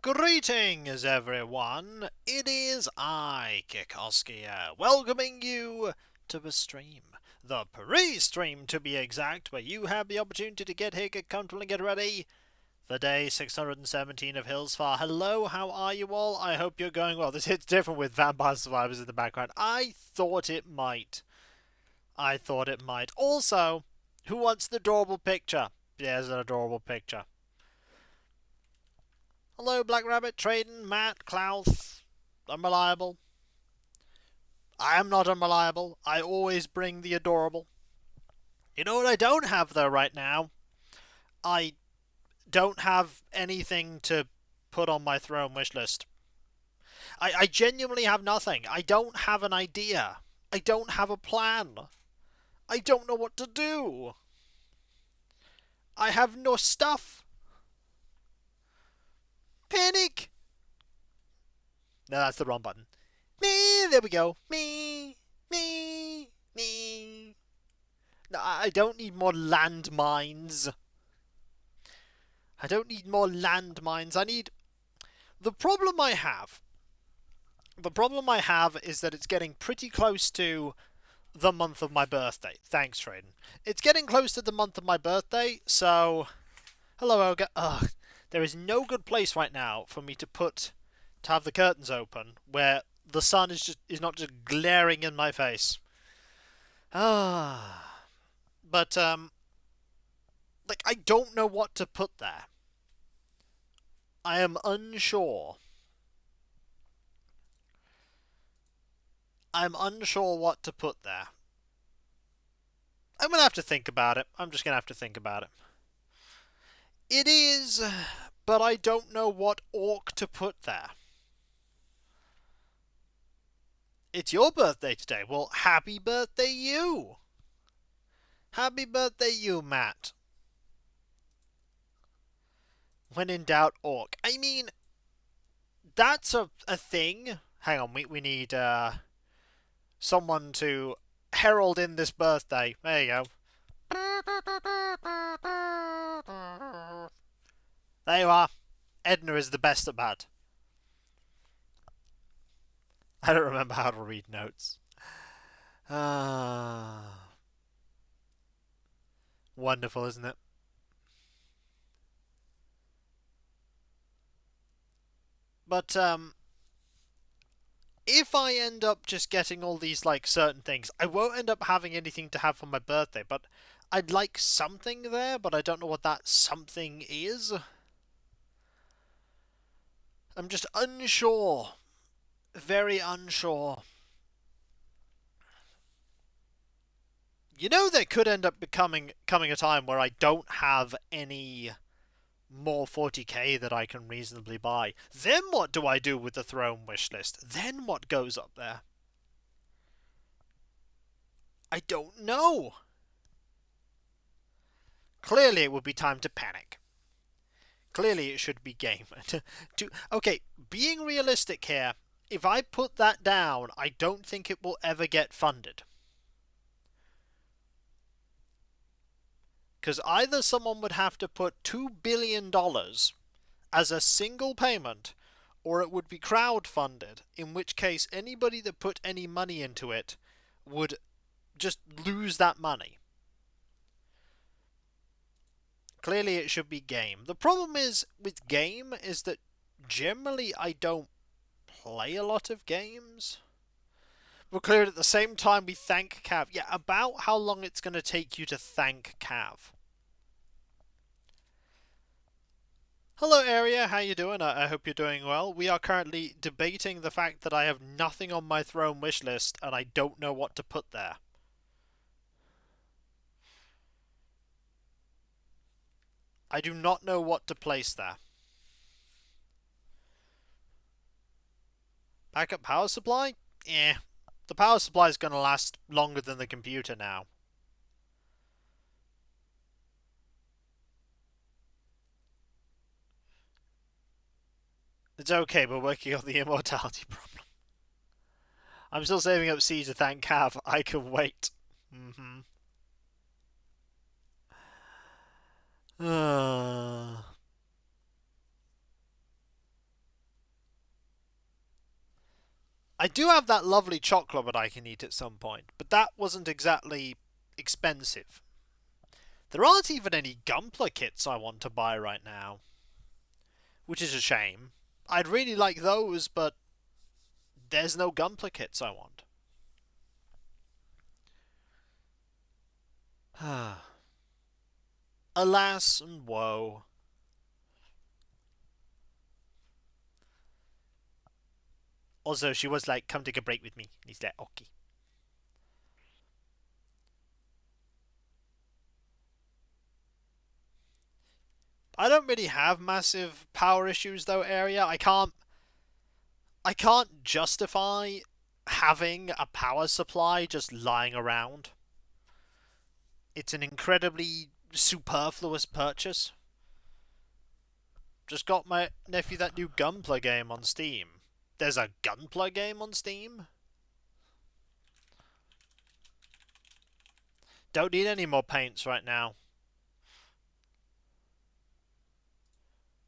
Greetings, everyone. It is I, Kikoski, here, welcoming you to the stream. The pre-stream, to be exact, where you have the opportunity to get here, get comfortable, and get ready for day 617 of Hillsfar. Hello, how are you all? I hope you're going well. This hits different with Vampire Survivors in the background. I thought it might. Also, who wants the adorable picture? There's an adorable picture. Hello, Black Rabbit, Traden, Matt, Klaus. Unreliable. I am not unreliable. I always bring the adorable. You know what I don't have, though, right now? I don't have anything to put on my throne wish list. I genuinely have nothing. I don't have an idea. I don't have a plan. I don't know what to do. I have no stuff. Panic! No, that's the wrong button. Me, there we go. Me. No, I don't need more landmines. I need... The problem I have is that it's getting pretty close to the month of my birthday. Thanks, Traden. It's getting close to the month of my birthday, so... Hello, Olga. Ugh. There is no good place right now for me to have the curtains open where the sun is not just glaring in my face. But I don't know what to put there. I am unsure. I'm unsure what to put there. I'm gonna have to think about it. I'm just gonna have to think about it. It is, but I don't know what orc to put there. It's your birthday today. Well, happy birthday, you! Happy birthday, you, Matt. When in doubt, orc. I mean, that's a thing. Hang on, we need someone to herald in this birthday. There you go. There you are. Edna is the best at that. I don't remember how to read notes. Wonderful, isn't it? But, if I end up just getting all these, certain things, I won't end up having anything to have for my birthday, but I'd like something there, but I don't know what that something is. I'm just unsure. Very unsure. You know, there could end up coming a time where I don't have any more 40k that I can reasonably buy. Then what do I do with the throne wish list? Then what goes up there? I don't know. Clearly it would be time to panic. Clearly it should be game. Okay, being realistic here, if I put that down, I don't think it will ever get funded. Because either someone would have to put $2 billion as a single payment, or it would be crowdfunded, in which case anybody that put any money into it would just lose that money. Clearly it should be game. The problem is with game is that generally I don't play a lot of games. We're clear at the same time we thank Cav. Yeah, about how long it's going to take you to thank Cav. Hello, Area. How you doing? I hope you're doing well. We are currently debating the fact that I have nothing on my throne wish list and I don't know what to put there. I do not know what to place there. Backup power supply? Eh. The power supply is going to last longer than the computer now. It's okay, we're working on the immortality problem. I'm still saving up C to thank Cav. I can wait. I do have that lovely chocolate that I can eat at some point, but that wasn't exactly expensive. There aren't even any Gunpla kits I want to buy right now, which is a shame. I'd really like those, but there's no Gunpla kits I want. Alas and woe. Also, she was like, come take a break with me. And he's like, okay. I don't really have massive power issues though, area. I can't justify having a power supply just lying around. It's an incredibly superfluous purchase. Just got my nephew that new Gunpla game on Steam. There's a Gunpla game on Steam? Don't need any more paints right now.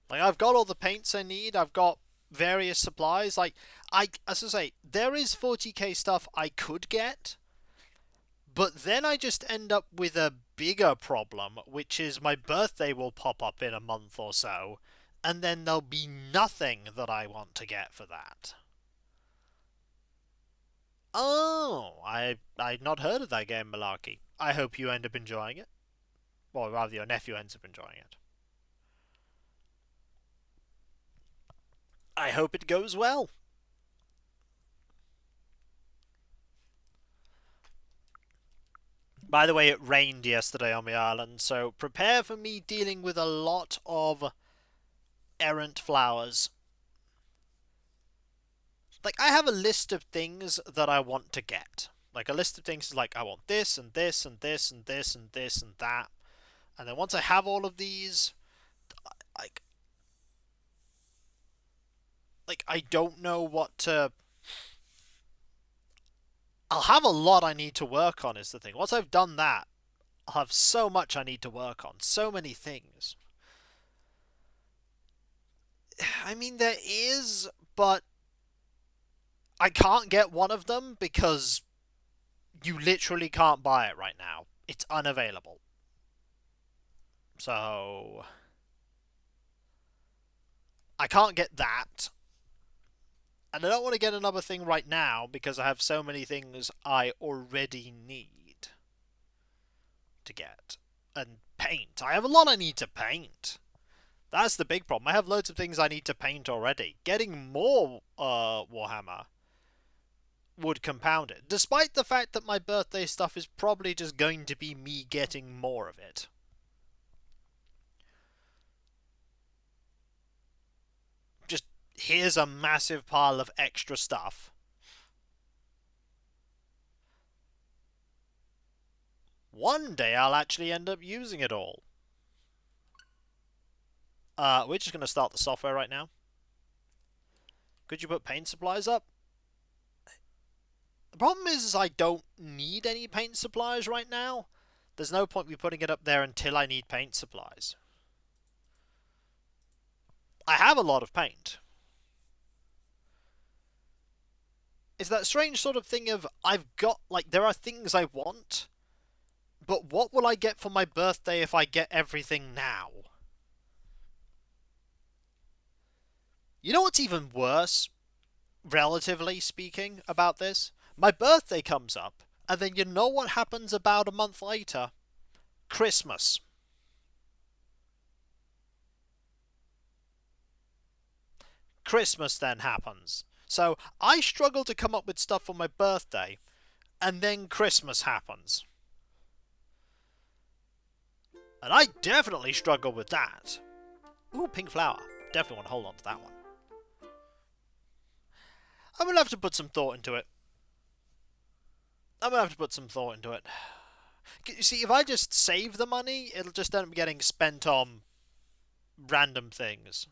Like, I've got all the paints I need. I've got various supplies. Like, as I say, there is 40k stuff I could get, but then I just end up with a bigger problem, which is my birthday will pop up in a month or so, and then there'll be nothing that I want to get for that. Oh, I'd not heard of that game, Malarkey. I hope you end up enjoying it. Or rather, your nephew ends up enjoying it. I hope it goes well. By the way, it rained yesterday on the island, so prepare for me dealing with a lot of errant flowers. Like, I have a list of things that I want to get. Like, a list of things like, I want this, and this, and this, and this, and this, and that. And then once I have all of these, like I don't know what to... I'll have a lot I need to work on is the thing. Once I've done that, I'll have so much I need to work on. So many things. I mean, there is, but I can't get one of them because you literally can't buy it right now. It's unavailable. So... I can't get that. And I don't want to get another thing right now because I have so many things I already need to get. And paint. I have a lot I need to paint. That's the big problem. I have loads of things I need to paint already. Getting more Warhammer would compound it. Despite the fact that my birthday stuff is probably just going to be me getting more of it. Just, here's a massive pile of extra stuff. One day I'll actually end up using it all. We're just going to start the software right now. Could you put paint supplies up? The problem is I don't need any paint supplies right now. There's no point me putting it up there until I need paint supplies. I have a lot of paint. It's that strange sort of thing of, I've got, like, there are things I want, but what will I get for my birthday if I get everything now? You know what's even worse, relatively speaking, about this? My birthday comes up, and then you know what happens about a month later? Christmas. Christmas then happens. So I struggle to come up with stuff for my birthday, and then Christmas happens. And I definitely struggle with that. Ooh, pink flower. Definitely want to hold on to that one. I'm going to have to put some thought into it. You see, if I just save the money, it'll just end up getting spent on random things.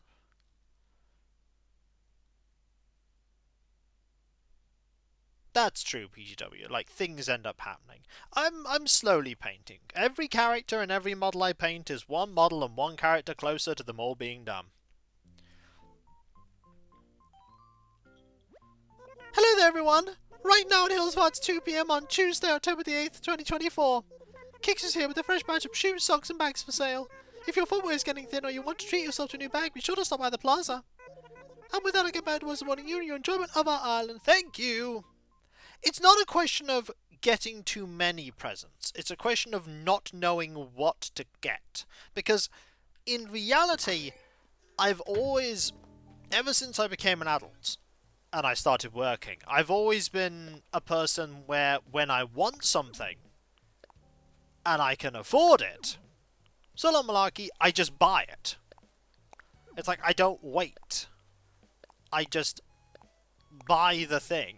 That's true, PGW. Like, things end up happening. I'm slowly painting. Every character and every model I paint is one model and one character closer to them all being done. Hello there, everyone! Right now in Hillsville, it's 2 PM on Tuesday, October the 8th, 2024. Kix is here with a fresh batch of shoes, socks, and bags for sale. If your footwear is getting thin or you want to treat yourself to a new bag, be sure to stop by the plaza. And with that, I get back to what's wanting you and your enjoyment of our island. Thank you! It's not a question of getting too many presents. It's a question of not knowing what to get. Because, in reality, I've always, ever since I became an adult, and I started working, I've always been a person where when I want something, and I can afford it, so long malarkey, I just buy it. It's like, I don't wait. I just buy the thing.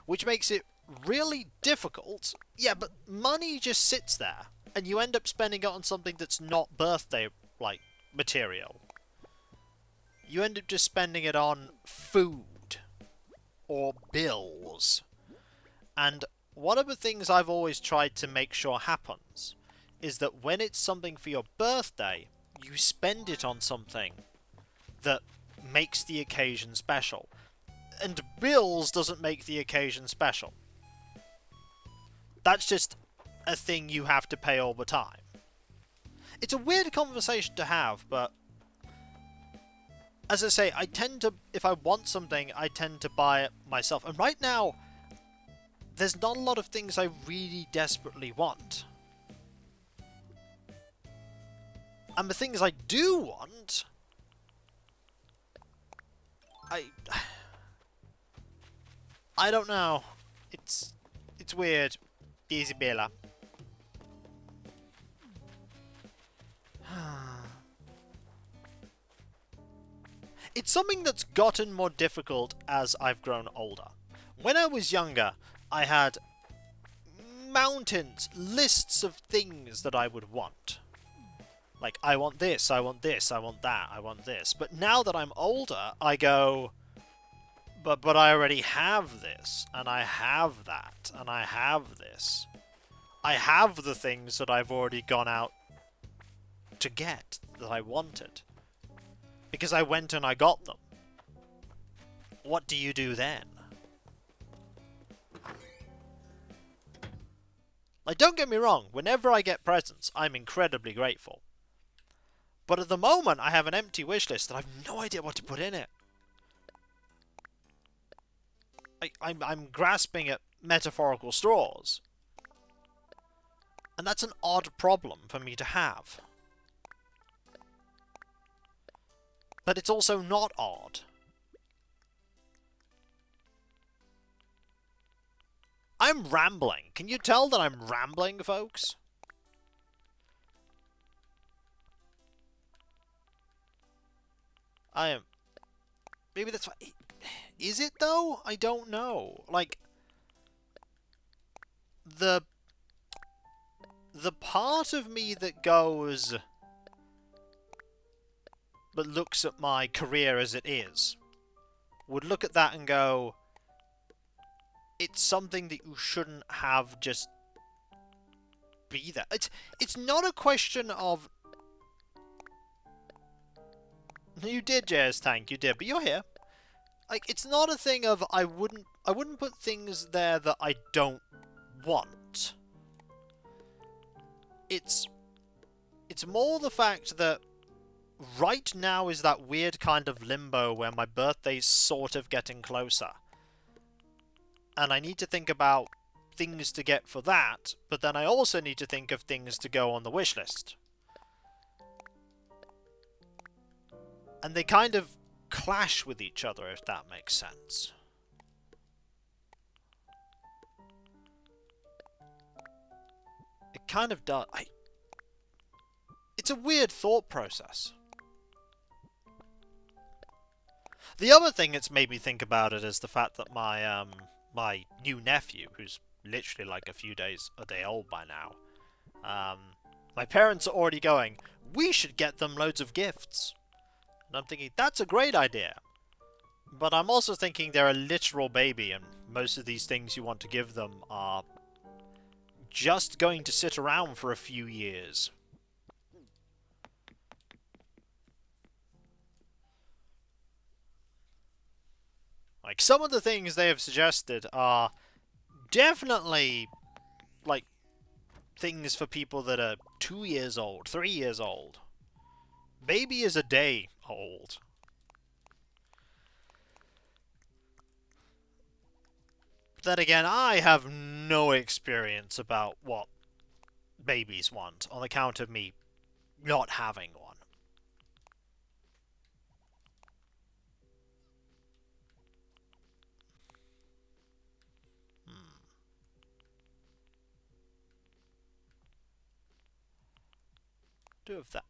Which makes it really difficult. Yeah, but money just sits there, and you end up spending it on something that's not birthday, like, material. You end up just spending it on food. Or bills. And one of the things I've always tried to make sure happens is that when it's something for your birthday, you spend it on something that makes the occasion special. And bills doesn't make the occasion special. That's just a thing you have to pay all the time. It's a weird conversation to have, but as I say, I tend to, if I want something, I tend to buy it myself. And right now, there's not a lot of things I really desperately want. And the things I do want, I don't know. It's weird. Easy Bella. It's something that's gotten more difficult as I've grown older. When I was younger, I had mountains, lists of things that I would want. Like, I want this, I want this, I want that, I want this. But now that I'm older, I go, but I already have this, and I have that, and I have this. I have the things that I've already gone out to get, that I wanted. Because I went and I got them. What do you do then? Like, don't get me wrong, whenever I get presents, I'm incredibly grateful. But at the moment, I have an empty wish list and I have no idea what to put in it. I'm grasping at metaphorical straws. And that's an odd problem for me to have. But it's also not odd. I'm rambling. Can you tell that I'm rambling, folks? I am... Maybe that's why... Is it, though? I don't know. Like... The part of me that goes... but looks at my career as it is, would look at that and go, it's something that you shouldn't have just be there. It's not a question of... You did, JS Tank, you did, but you're here. Like, it's not a thing of I wouldn't put things there that I don't want. It's more the fact that right now is that weird kind of limbo where my birthday's sort of getting closer. And I need to think about things to get for that, but then I also need to think of things to go on the wish list. And they kind of clash with each other, if that makes sense. It kind of does. It's a weird thought process. The other thing that's made me think about it is the fact that my my new nephew, who's literally like a day old by now, my parents are already going, we should get them loads of gifts. And I'm thinking, that's a great idea. But I'm also thinking they're a literal baby, and most of these things you want to give them are just going to sit around for a few years. Like, some of the things they have suggested are definitely, like, things for people that are 2 years old, 3 years old. Baby is a day old. Then again, I have no experience about what babies want on account of me not having one. Do have that.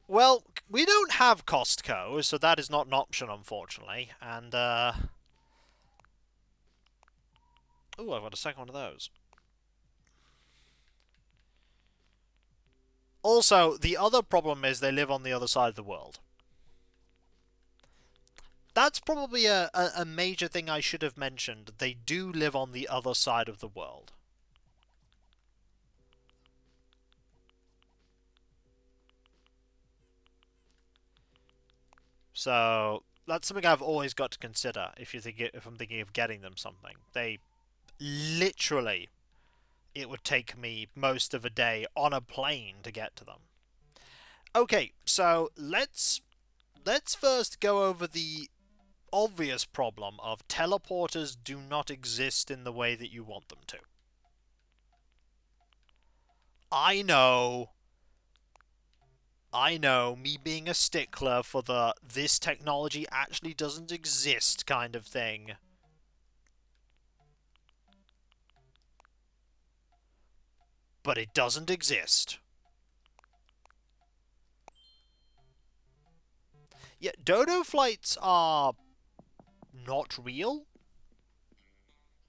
Well, we don't have Costco, so that is not an option, unfortunately. And, ooh, I've got a second one of those. Also, the other problem is they live on the other side of the world. That's probably a major thing I should have mentioned. They do live on the other side of the world. So that's something I've always got to consider if I'm thinking of getting them something. They literally, it would take me most of a day on a plane to get to them. Okay, so let's first go over the obvious problem of teleporters do not exist in the way that you want them to. I know, me being a stickler for the this technology actually doesn't exist kind of thing. But it doesn't exist. Yeah, dodo flights are not real.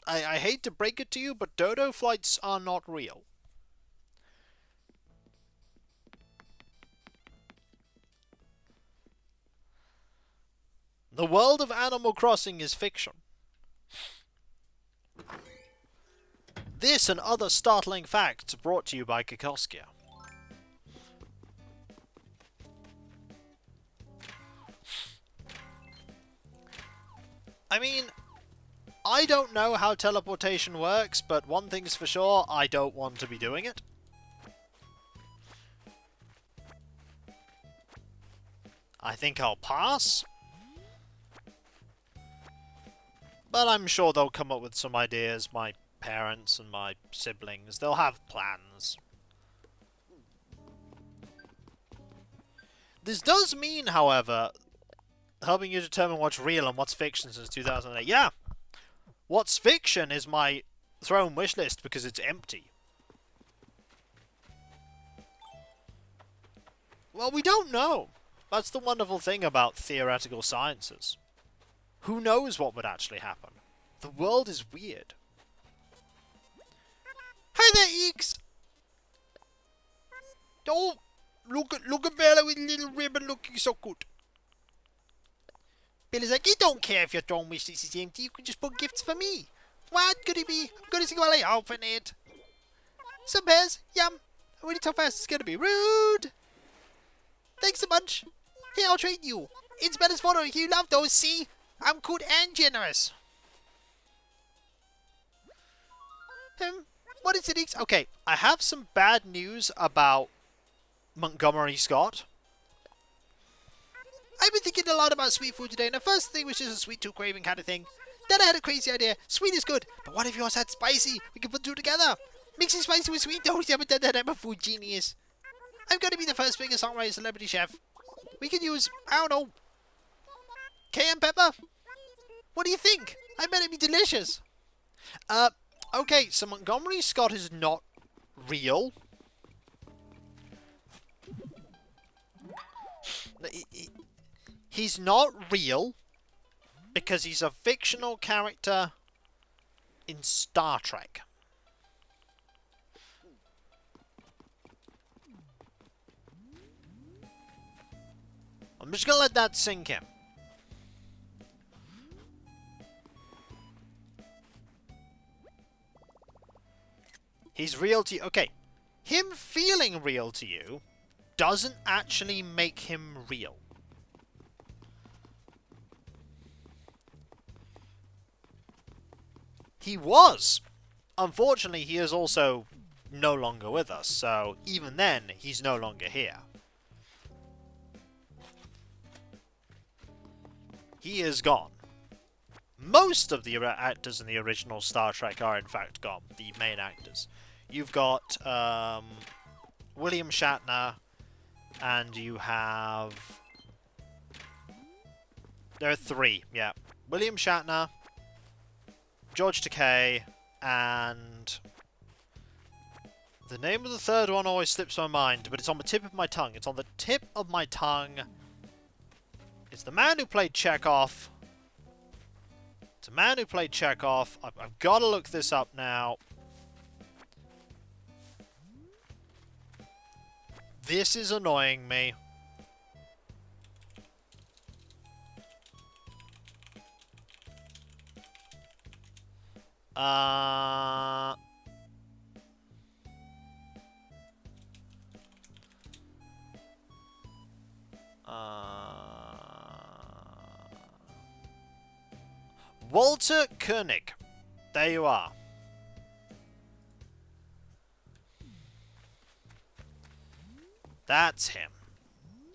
I hate to break it to you, but dodo flights are not real. The world of Animal Crossing is fiction. This and other startling facts brought to you by Kikoskia. I mean, I don't know how teleportation works, but one thing's for sure, I don't want to be doing it. I think I'll pass. But I'm sure they'll come up with some ideas, my parents and my siblings. They'll have plans. This does mean, however, helping you determine what's real and what's fiction since 2008. Yeah! What's fiction is my throne wishlist because it's empty. Well, we don't know. That's the wonderful thing about theoretical sciences. Who knows what would actually happen? The world is weird. Hi there, Eeks! Oh, look at Bella with a little ribbon looking so good. Bella's like, you don't care if your throne wish list is empty, you can just put gifts for me. What could it be? I'm gonna see while I open it. Some pears, yum. I waited so fast it's gonna be rude. Thanks a bunch. Here, I'll treat you. It's Bella's photo, you love those, see? I'm good and generous. What is it, Eeks? Okay, I have some bad news about Montgomery Scott. I've been thinking a lot about sweet food today, and the first thing was just a sweet tooth craving kind of thing. Then I had a crazy idea. Sweet is good, but what if yours had spicy? We can put two together. Mixing spicy with sweet, don't you ever done that? I'm a food genius. I'm gonna be the first biggest songwriter celebrity chef. We could use, I don't know, cayenne pepper? What do you think? I bet it'd be delicious. Okay, so Montgomery Scott is not real. He's not real because he's a fictional character in Star Trek. I'm just gonna let that sink in. He's real to you. Okay. Him feeling real to you doesn't actually make him real. He was. Unfortunately, he is also no longer with us, so even then, he's no longer here. He is gone. Most of the actors in the original Star Trek are in fact gone, the main actors. You've got William Shatner, and you have... There are three, yeah. William Shatner, George Takei, and... The name of the third one always slips my mind, but it's on the tip of my tongue. It's on the tip of my tongue. It's the man who played Chekhov. It's a man who played Chekhov. I've got to look this up now. This is annoying me. Walter Koenig. There you are. That's him.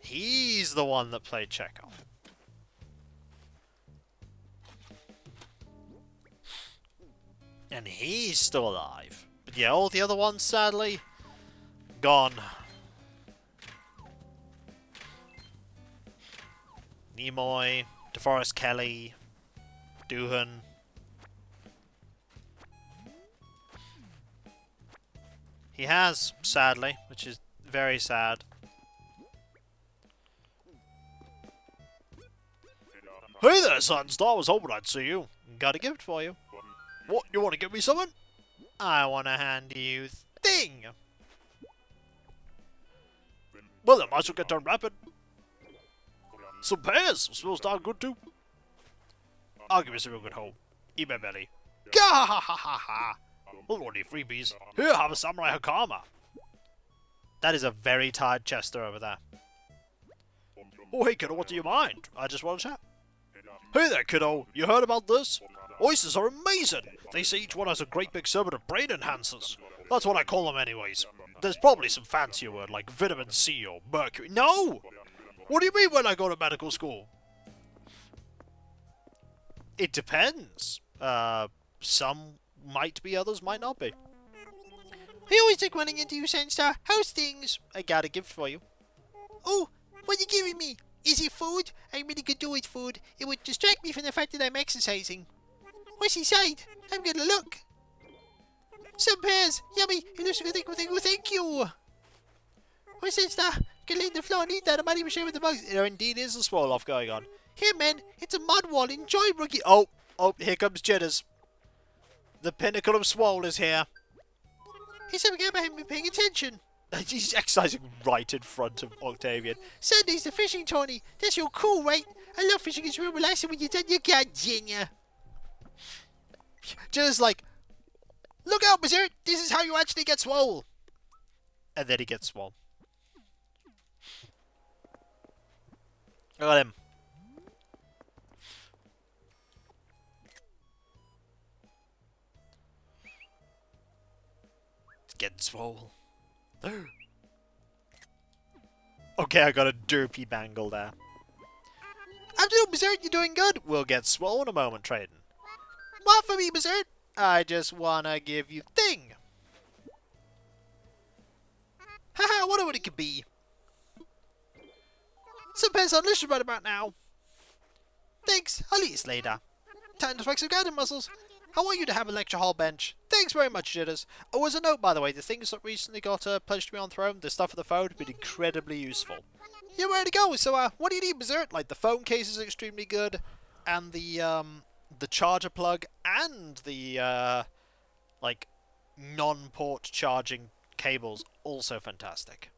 He's the one that played Chekhov. And he's still alive. But yeah, all the other ones, sadly, gone. Nimoy, DeForest Kelley, Doohan. He has, sadly, which is very sad. Hey there, Sunstar. I was hoping I'd see you. Got a gift for you. What, you want to give me something? I want to hand you thing. Well, then, might as well get done wrapping. Some pears. Smells darn good, too. I'll give you some real good home. Eat my belly. Gah ha ha ha ha. Don't want any freebies. Here, have a samurai hakama. That is a very tired Chester over there. Oh, hey, kiddo, what do you mind? I just want to chat. Hey there, kiddo. You heard about this? Oysters are amazing. They say each one has a great big servant of brain enhancers. That's what I call them anyways. There's probably some fancier word like vitamin C or mercury. No! What do you mean when I go to medical school? It depends. Some might be, others might not be. I always like running into you, Sunstar. How's things? I got a gift for you. Oh, what are you giving me? Is it food? I'm really good with food. It would distract me from the fact that I'm exercising. What's inside? I'm gonna look. Some pears. Yummy. It looks good. Thank you. What's that? Can lay on the floor and eat that. I'm not even sure with the bugs. There indeed is a swirl off going on. Here, man. It's a mud wall. Enjoy, rookie. Oh, here comes Jitters. The pinnacle of swole is here. He's something about him paying attention. He's exercising right in front of Octavian. Sunday's the fishing tourney. That's your cool, right? I love fishing. It's real relaxing when you're done. You can't, Genia. Just like, look out, Berserk. This is how you actually get swole. And then he gets swole. Look at him. It's getting swole. Okay, I got a derpy bangle there. I'm doing Berserk, you're doing good. We'll get swole in a moment, trading. What for me, Berserk? I just wanna give you thing. Haha, wonder what it could be. Some pens on listen right about now. Thanks, I'll eat you later. Time to flex some garden muscles. I want you to have a lecture hall bench. Thanks very much, Jitters. Oh, as a note, by the way, the things that recently got pledged to me on Throne, the stuff for the phone, have been incredibly useful. You're ready to go, so what do you need, Berserk? Like, the phone case is extremely good, and the charger plug, and the, like, non-port charging cables, also fantastic.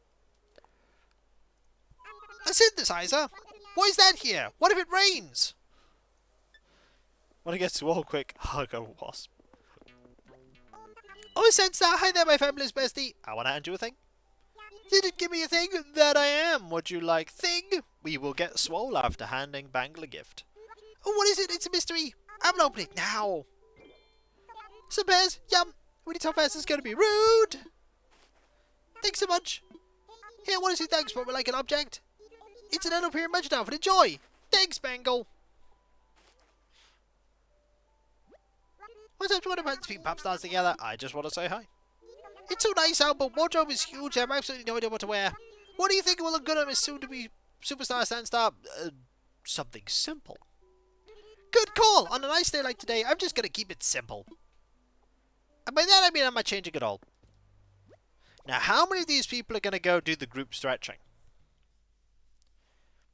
A synthesizer? What is that here? What if it rains? When it gets swole quick, hug a wasp. Oh, Sunstar, hi there, my fabulous bestie. I want to hand you a thing. Didn't give me a thing? That I am. Would you like thing? We will get swole after handing Bangle a gift. Oh, what is it? It's a mystery. I will open it now. Some pears. Yum. When you tell fast, it's going to be rude. Thanks so much. Here, I want to say thanks for me like an object. It's an end up here much now for the joy. Thanks, Bangle. What's up to one of my feet pop stars together? I just want to say hi. It's so nice out, but wardrobe is huge. I have absolutely no idea what to wear. What do you think will look good on Miss soon-to-be superstar Sandstar? Something simple. Good call. On a nice day like today, I'm just going to keep it simple. And by that I mean I'm not changing at all. Now, how many of these people are going to go do the group stretching?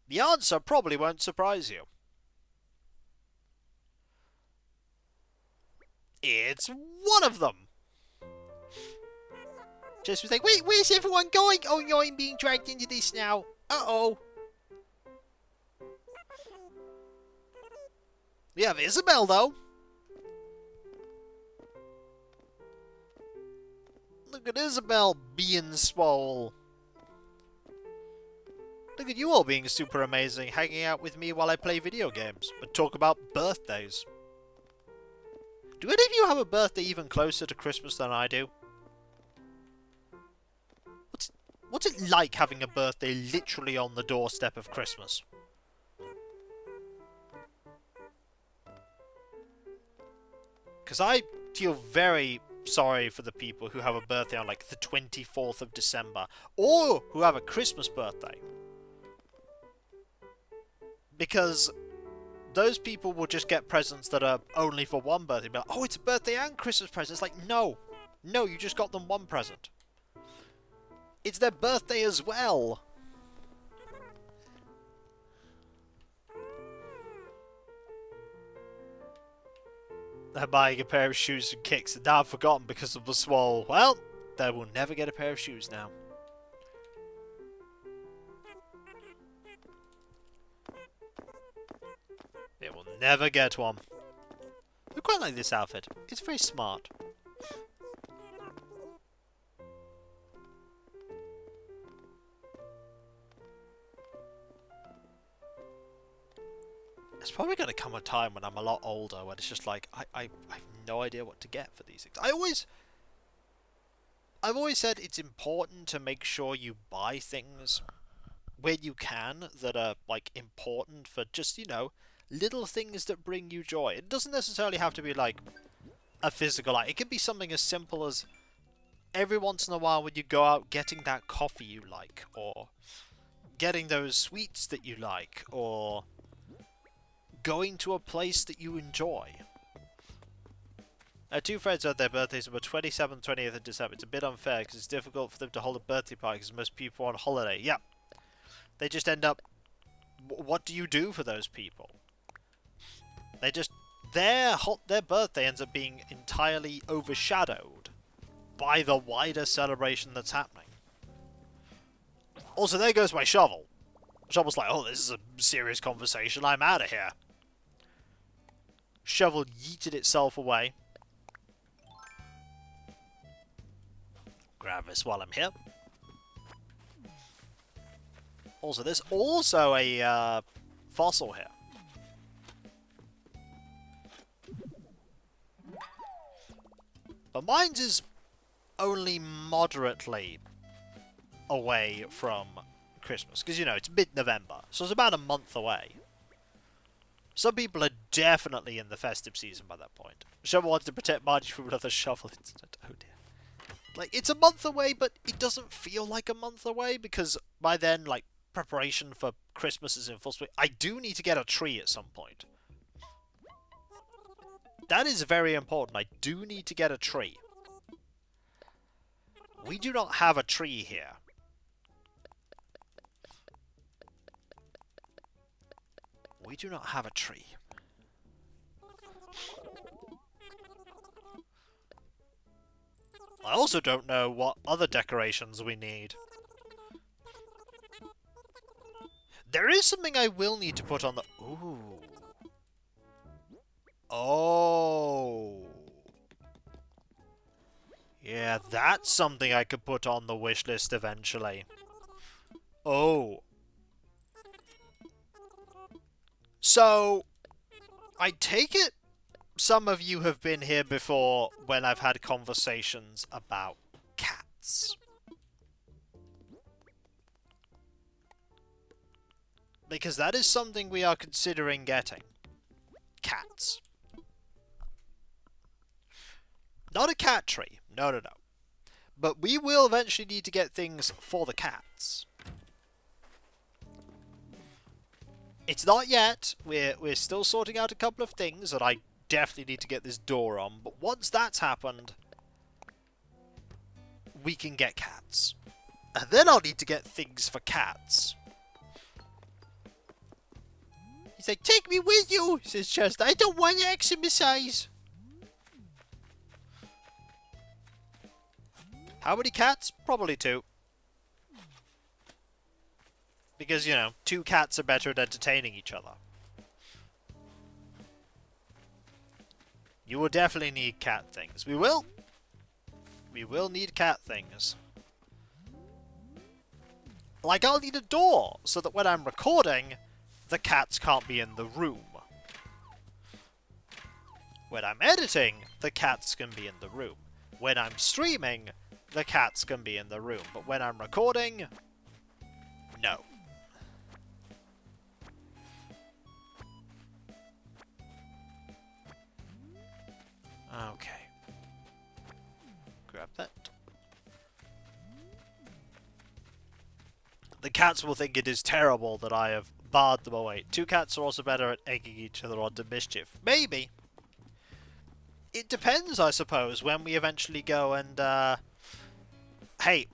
The answer probably won't surprise you. It's one of them. Jess was like, wait, where's everyone going? Oh no, I'm being dragged into this now. Uh-oh. We have Isabel, though. Look at Isabel being swole. Look at you all being super amazing, hanging out with me while I play video games and talk about birthdays. Do any of you have a birthday even closer to Christmas than I do? What's it like having a birthday literally on the doorstep of Christmas? Because I feel very sorry for the people who have a birthday on like the 24th of December, or who have a Christmas birthday. Because those people will just get presents that are only for one birthday. But, oh, it's a birthday and Christmas present. It's like, no. No, you just got them one present. It's their birthday as well. They're buying a pair of shoes and kicks that I've forgotten because of the swole. Well, they will never get a pair of shoes now. They will never get one. I quite like this outfit. It's very smart. There's probably going to come a time when I'm a lot older when it's just like, I have no idea what to get for these things. I've always said it's important to make sure you buy things where you can that are, like, important for just, you know, little things that bring you joy. It doesn't necessarily have to be, like, a physical item. It can be something as simple as every once in a while when you go out getting that coffee you like, or getting those sweets that you like, or going to a place that you enjoy. Two friends had their birthdays on the 27th and 20th of December. It's a bit unfair because it's difficult for them to hold a birthday party because most people are on holiday. Yeah. They just end up... What do you do for those people? They just... Their birthday ends up being entirely overshadowed by the wider celebration that's happening. Also, there goes my shovel. Shovel's like, oh, this is a serious conversation. I'm out of here. Shovel yeeted itself away. Grab this while I'm here. Also, there's also a fossil here. But mine's is only moderately away from Christmas. Because, you know, it's mid-November. So it's about a month away. Some people are definitely in the festive season by that point. Shovel wants to protect Margie from another shovel incident. Oh dear. Like, it's a month away, but it doesn't feel like a month away. Because by then, like, preparation for Christmas is in full swing. I do need to get a tree at some point. That is very important. I do need to get a tree. We do not have a tree here. We do not have a tree. I also don't know what other decorations we need. There is something I will need to put on the... Ooh. Oh. Yeah, that's something I could put on the wish list eventually. Oh. So, I take it some of you have been here before when I've had conversations about cats. Because that is something we are considering getting. Cats. Not a cat tree. No, no, no. But we will eventually need to get things for the cats. It's not yet. We're still sorting out a couple of things that I definitely need to get this door on. But once that's happened, we can get cats. And then I'll need to get things for cats. He's like, take me with you, says Chester. I don't want to exercise. How many cats? Probably 2. Because, you know, 2 cats are better at entertaining each other. You will definitely need cat things. We will. We will need cat things. Like, I'll need a door, so that when I'm recording, the cats can't be in the room. When I'm editing, the cats can be in the room. When I'm streaming, the cats can be in the room. But when I'm recording, no. Okay. Grab that. The cats will think it is terrible that I have barred them away. 2 cats are also better at egging each other on to mischief. Maybe. It depends, I suppose, when we eventually go and, Hey.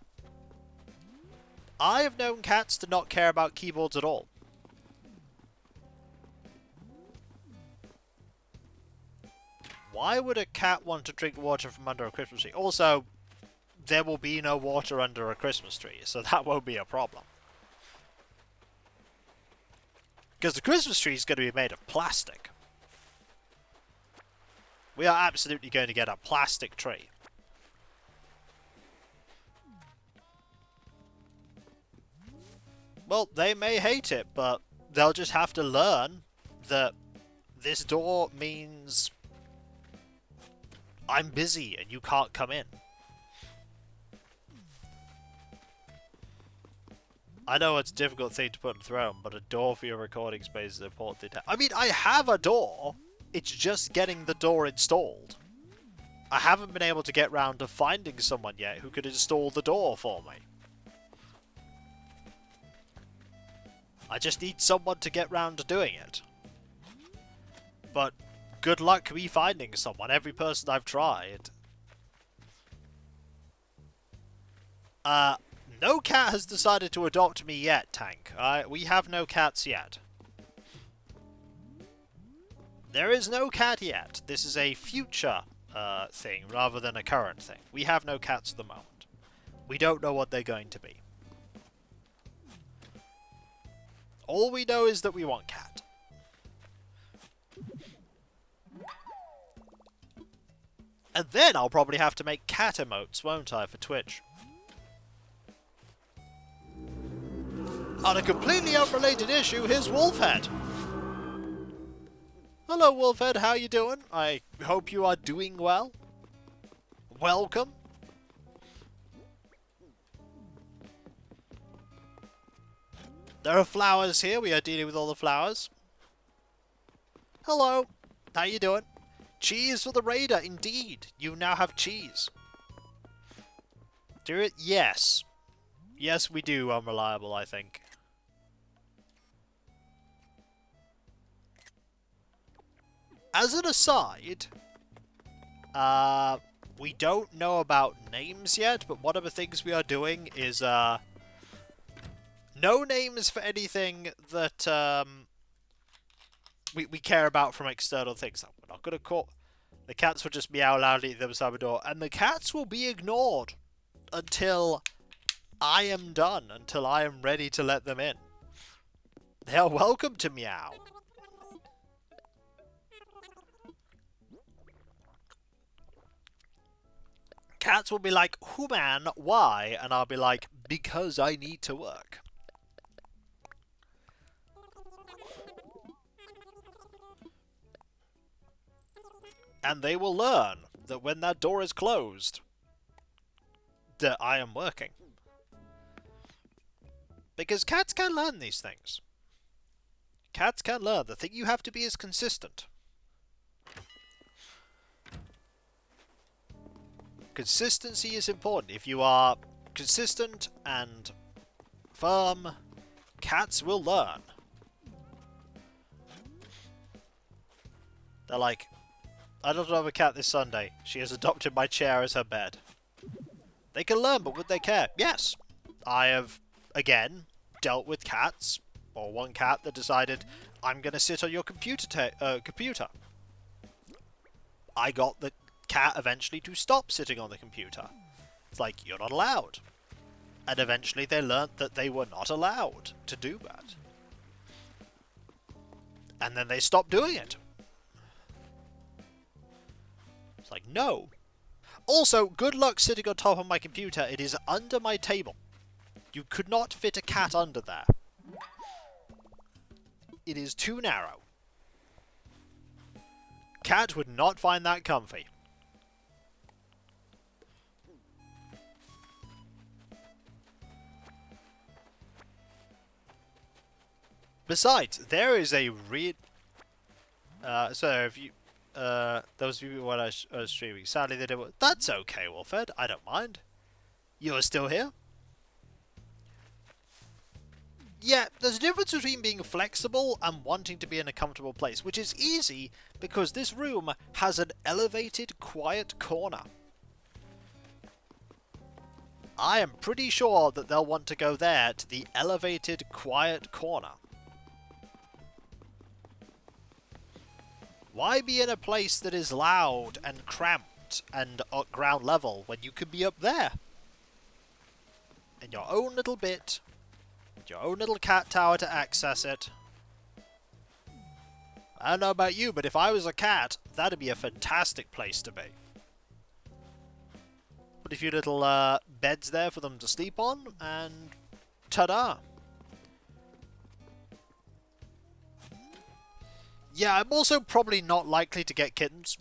I have known cats to not care about keyboards at all. Why would a cat want to drink water from under a Christmas tree? Also, there will be no water under a Christmas tree, so that won't be a problem. Because the Christmas tree is going to be made of plastic. We are absolutely going to get a plastic tree. Well, they may hate it, but they'll just have to learn that this door means I'm busy and you can't come in. I know it's a difficult thing to put on the throne, but a door for your recording space is an important thing to have. I mean, I have a door. It's just getting the door installed. I haven't been able to get round to finding someone yet who could install the door for me. I just need someone to get round to doing it. But good luck me finding someone. Every person I've tried. No cat has decided to adopt me yet, Tank. We have no cats yet. There is no cat yet. This is a future thing rather than a current thing. We have no cats at the moment. We don't know what they're going to be. All we know is that we want cat. And then I'll probably have to make cat emotes, won't I, for Twitch? On a completely unrelated issue, here's Wolfhead. Hello, Wolfhead. How you doing? I hope you are doing well. Welcome. There are flowers here. We are dealing with all the flowers. Hello. How you doing? Cheese for the raider. Indeed. You now have cheese. Do it? Yes. Yes, we do, Unreliable, I think. As an aside, we don't know about names yet, but one of the things we are doing is, no names for anything that, we care about from external things. We're not gonna call... The cats will just meow loudly at the other side of the door, and the cats will be ignored until I am done, until I am ready to let them in. They are welcome to meow. Cats will be like, "Who man, why?" And I'll be like, "Because I need to work." And they will learn that when that door is closed, that I am working. Because cats can learn these things. Cats can learn. The thing you have to be is consistent. Consistency is important. If you are consistent and firm, cats will learn. They're like, "I don't have a cat this Sunday. She has adopted my chair as her bed." They can learn, but would they care? Yes. I have, again, dealt with cats, or one cat that decided, "I'm going to sit on your computer. I got the cat eventually to stop sitting on the computer. It's like, you're not allowed. And eventually they learnt that they were not allowed to do that. And then they stopped doing it. It's like, no. Also, good luck sitting on top of my computer. It is under my table. You could not fit a cat under there. It is too narrow. Cat would not find that comfy. Besides, there is a so if you, those of you who are streaming, sadly they don't. That's okay, Wolfed. I don't mind. You are still here. Yeah, there's a difference between being flexible and wanting to be in a comfortable place, which is easy because this room has an elevated, quiet corner. I am pretty sure that they'll want to go there to the elevated, quiet corner. Why be in a place that is loud and cramped and at ground level when you could be up there? In your own little bit, with your own little cat tower to access it. I don't know about you, but if I was a cat, that'd be a fantastic place to be. Put a few little beds there for them to sleep on, and ta-da! Yeah, I'm also probably not likely to get kittens.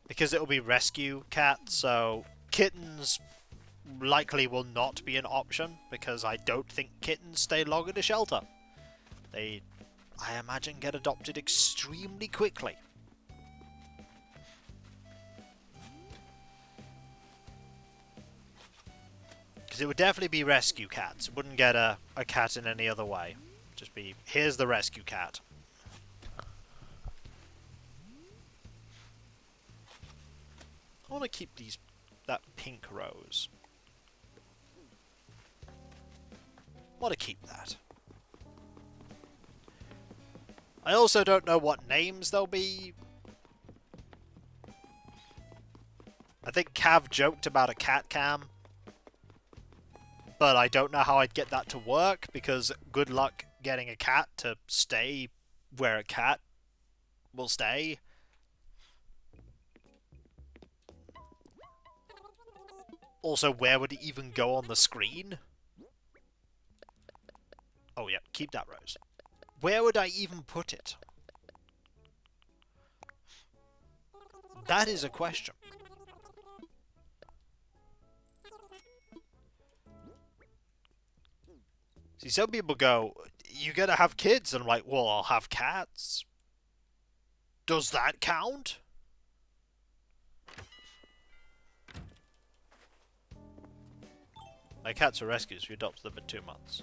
Because it'll be rescue cats, so kittens likely will not be an option, because I don't think kittens stay long in a shelter. They, I imagine, get adopted extremely quickly. Because it would definitely be rescue cats. It wouldn't get a cat in any other way. Just be, here's the rescue cat. I want to keep that pink rose. I want to keep that. I also don't know what names there'll be. I think Cav joked about a cat cam. But I don't know how I'd get that to work, because good luck getting a cat to stay where a cat will stay. Also, where would it even go on the screen? Oh yeah, keep that rose. Where would I even put it? That is a question. See, some people go, "You gotta have kids," and I'm like, well, I'll have cats. Does that count? My cats are rescues. We adopted them in 2 months.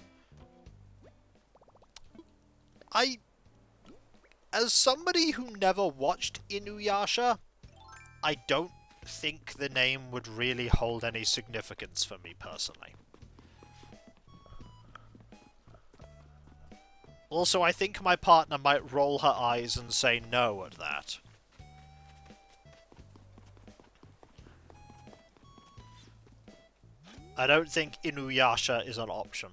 As somebody who never watched Inuyasha, I don't think the name would really hold any significance for me personally. Also, I think my partner might roll her eyes and say no at that. I don't think Inuyasha is an option.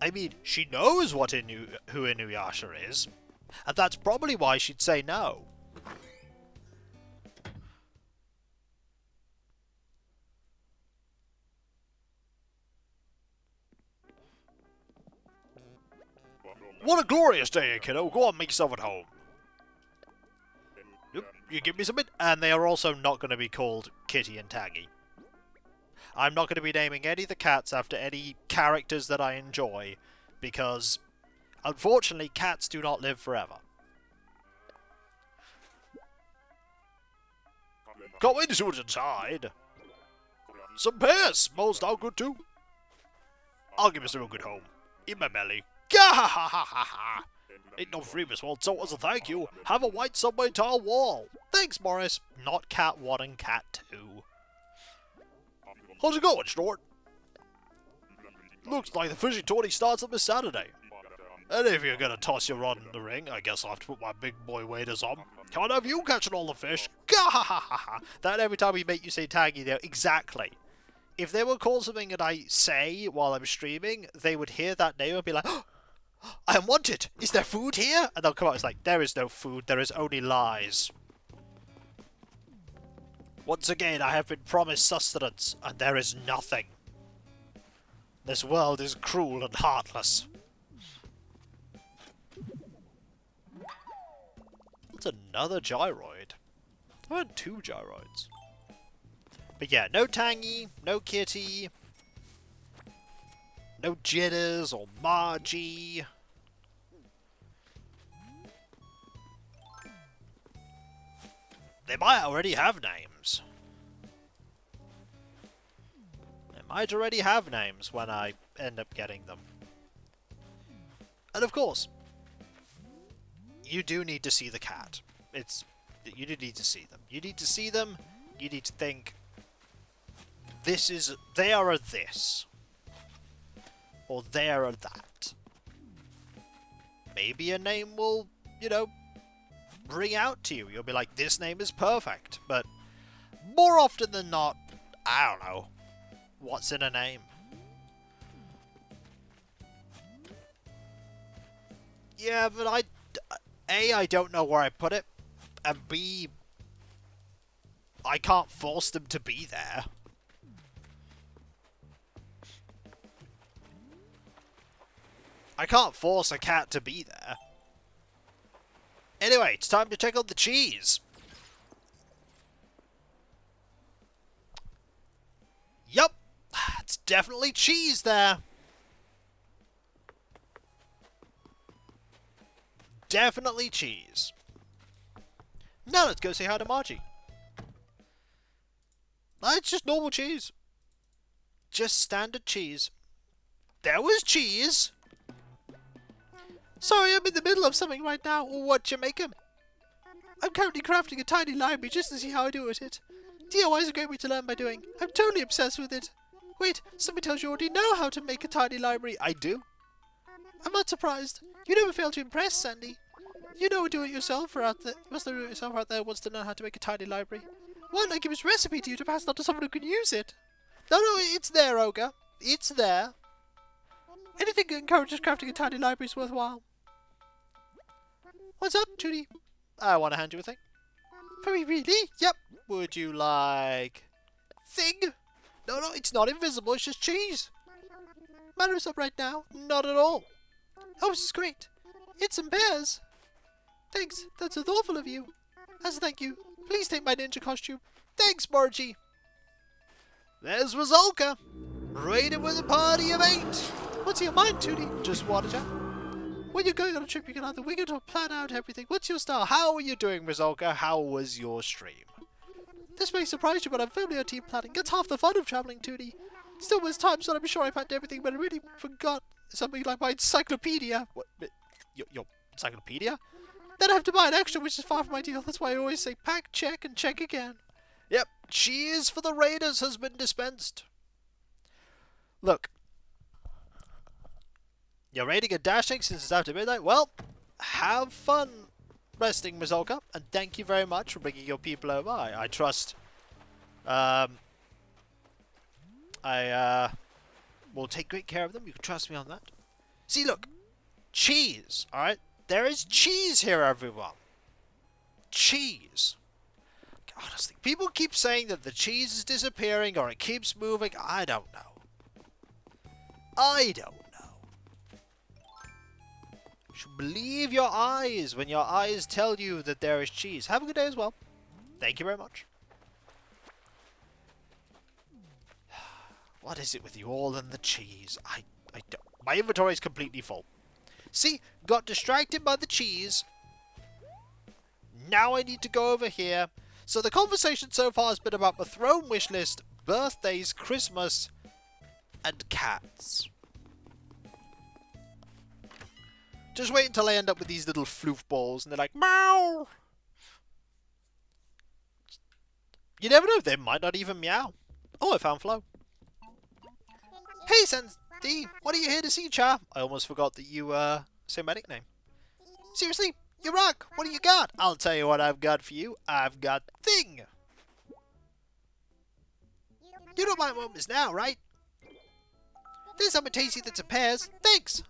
I mean, she knows what who Inuyasha is, and that's probably why she'd say no. What a glorious day, kiddo. Go on, make yourself at home. Yep, you give me some bit. And they are also not going to be called Kitty and Taggy. I'm not going to be naming any of the cats after any characters that I enjoy, because, unfortunately, cats do not live forever. Can't wait to see what's inside. Some pears smells now good too. I'll give myself a good home. In my belly. Gah-ha-ha-ha-ha! Ain't no free Miss World, so as a thank you, have a white subway tile wall. Thanks, Morris. Not Cat 1 and Cat 2. How's it going, Snort? Looks like the fishing tourney starts up this Saturday. And if you're gonna toss your rod in the ring, I guess I'll have to put my big boy waders on. Can't have you catching all the fish. Gah-ha-ha-ha-ha! That every time we make you say Taggy there. Exactly. If they were called something that I say while I'm streaming, they would hear that name and be like, oh, I am wanted! Is there food here? And they'll come out, it's like, there is no food, there is only lies. Once again, I have been promised sustenance, and there is nothing. This world is cruel and heartless. That's another gyroid. I had 2 gyroids. But yeah, no Tangy, no Kitty, no Jitters or Margie. They might already have names. They might already have names when I end up getting them. And of course, you do need to see the cat. You do need to see them. You need to see them. You need to think, they are a this. Or they are a that. Maybe a name will, you know, ring out to you. You'll be like, this name is perfect. But more often than not, I don't know. What's in a name? Yeah, but I don't know where I put it. And B, I can't force them to be there. I can't force a cat to be there. Anyway, it's time to check out the cheese. Yup, it's definitely cheese there. Definitely cheese. Now let's go say hi to Margie. It's just normal cheese. Just standard cheese. There was cheese. Sorry, I'm in the middle of something right now. What you making? I'm currently crafting a tiny library just to see how I do at it. DIY is a great way to learn by doing. I'm totally obsessed with it. Wait, somebody tells you already know how to make a tiny library. I do. I'm not surprised. You never fail to impress, Sandy. You know a do-it-yourselfer out there. Must have do-it-yourself out there wants to know how to make a tiny library. Why don't I give his recipe to you to pass it on to someone who can use it? No, it's there, Ogre. It's there. Anything that encourages crafting a tiny library is worthwhile. What's up, Tootie? I want to hand you a thing. For me, really? Yep. Would you like... thing? No, it's not invisible, it's just cheese. Matters up right now? Not at all. Oh, this is great. It's some pears. Thanks, that's so thoughtful of you. As a thank you, please take my ninja costume. Thanks, Margie. There's Rizolka. Raided with a party of 8. What's in your mind, Tootie? Just water chat. When you're going on a trip, you can either wing it or plan out everything. What's your style? How are you doing, Rizolka? How was your stream? This may surprise you, but I'm firmly on team planning. That's half the fun of traveling, Tootie. Still, there's times when I'm sure I planned everything, but I really forgot something like my encyclopedia. What? Your encyclopedia? Then I have to buy an extra, which is far from ideal. That's why I always say pack, check, and check again. Yep, cheese for the Raiders has been dispensed. Look. You're raiding and dashing since it's after midnight? Well, have fun resting, Mizolka, and thank you very much for bringing your people over. I trust... I will take great care of them. You can trust me on that. See, look. Cheese, alright? There is cheese here, everyone. Cheese. Honestly, people keep saying that the cheese is disappearing or it keeps moving. I don't know. I don't know. should believe your eyes when your eyes tell you that there is cheese. Have a good day as well. Thank you very much. What is it with you all and the cheese? I don't. My inventory is completely full. See, got distracted by the cheese. Now I need to go over here. So the conversation so far has been about the throne wish list, birthdays, Christmas, and cats. Just wait until I end up with these little floof balls and they're like, meow! You never know, they might not even meow. Oh, I found Flo. Hey, Sandy, what are you here to see, Cha? I almost forgot that you, say my nickname. Seriously? You rock! What do you got? I'll tell you what I've got for you. I've got Thing! You know my mom is now, right? There's something tasty that's a pears. Thanks!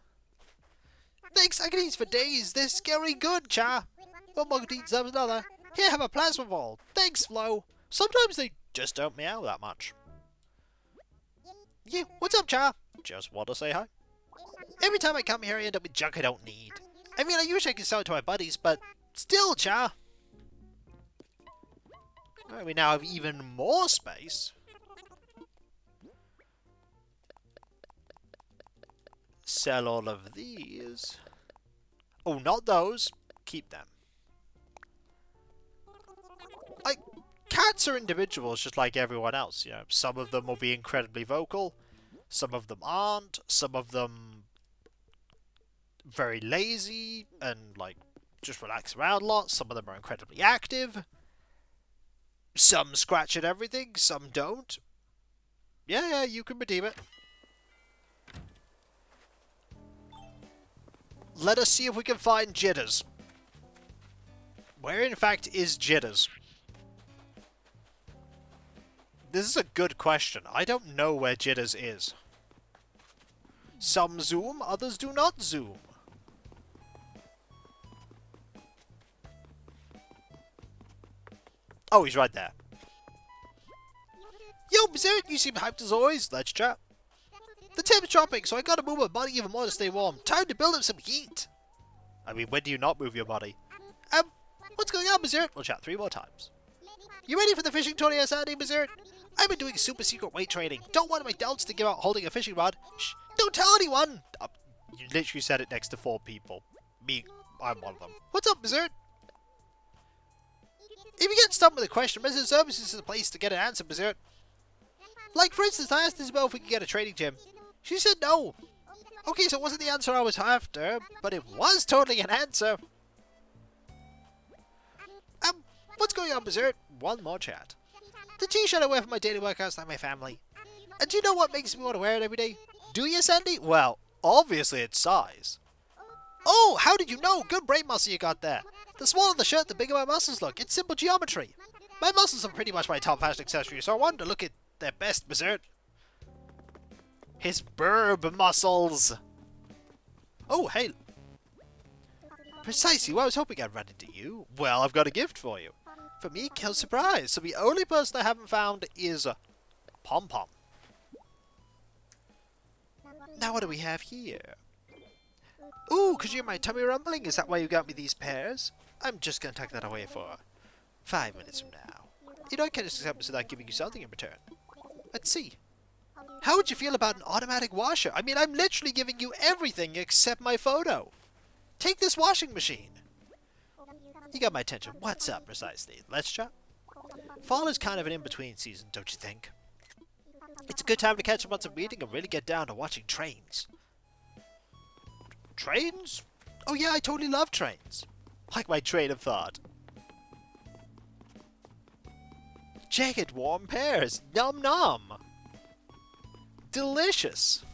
Thanks, I can eat for days. They're scary good, Cha. One more could eat some another. Here, have a plasma ball. Thanks, Flo. Sometimes they just don't meow that much. Yeah, what's up, Cha? Just want to say hi. Every time I come here, I end up with junk I don't need. I mean, I wish I could sell it to my buddies, but still, Cha. Alright, we now have even more space. Sell all of these. Oh, not those. Keep them. Like, cats are individuals just like everyone else, you know. Some of them will be incredibly vocal. Some of them aren't. Some of them very lazy and, like, just relax around a lot. Some of them are incredibly active. Some scratch at everything. Some don't. Yeah, you can redeem it. Let us see if we can find Jitters. Where, in fact, is Jitters? This is a good question. I don't know where Jitters is. Some zoom, others do not zoom. Oh, he's right there. Yo, Berserk, you seem hyped as always. Let's chat. The temp's dropping, so I gotta move my body even more to stay warm. Time to build up some heat. I mean, when do you not move your body? What's going on, Berserk? We'll chat 3 more times. You ready for the fishing tournament Saturday, Berserk? I've been doing super secret weight training. Don't want my doubts to give out holding a fishing rod. Shh, don't tell anyone! You literally said it next to 4 people. Me, I'm one of them. What's up, Berserk? If you get stumped with a question, Resident Services is the place to get an answer, Berserk. Like, for instance, I asked Isabel if we could get a training gym. She said no. Okay, so it wasn't the answer I was after, but it was totally an answer. What's going on, Berserk? One more chat. The t-shirt I wear for my daily workouts like my family. And do you know what makes me want to wear it every day? Do you, Sandy? Well, obviously it's size. Oh, how did you know? Good brain muscle you got there. The smaller the shirt, the bigger my muscles look. It's simple geometry. My muscles are pretty much my top fashion accessory, so I wanted to look at their best, Berserk. His burb muscles. Oh, hey. Precisely what I was hoping I'd run into you. Well, I've got a gift for you. For me, kill surprise. So the only person I haven't found is Pom Pom. Now what do we have here? Ooh, could you hear my tummy rumbling? Is that why you got me these pears? I'm just going to tuck that away for 5 minutes from now. You know, I can't just accept this without giving you something in return. Let's see. How would you feel about an automatic washer? I mean, I'm literally giving you everything except my photo. Take this washing machine. You got my attention. What's up, precisely? Let's chat. Fall is kind of an in-between season, don't you think? It's a good time to catch up on some reading and really get down to watching trains. Trains? Oh yeah, I totally love trains. Like my train of thought. Jagged warm pears. Nom nom. Delicious.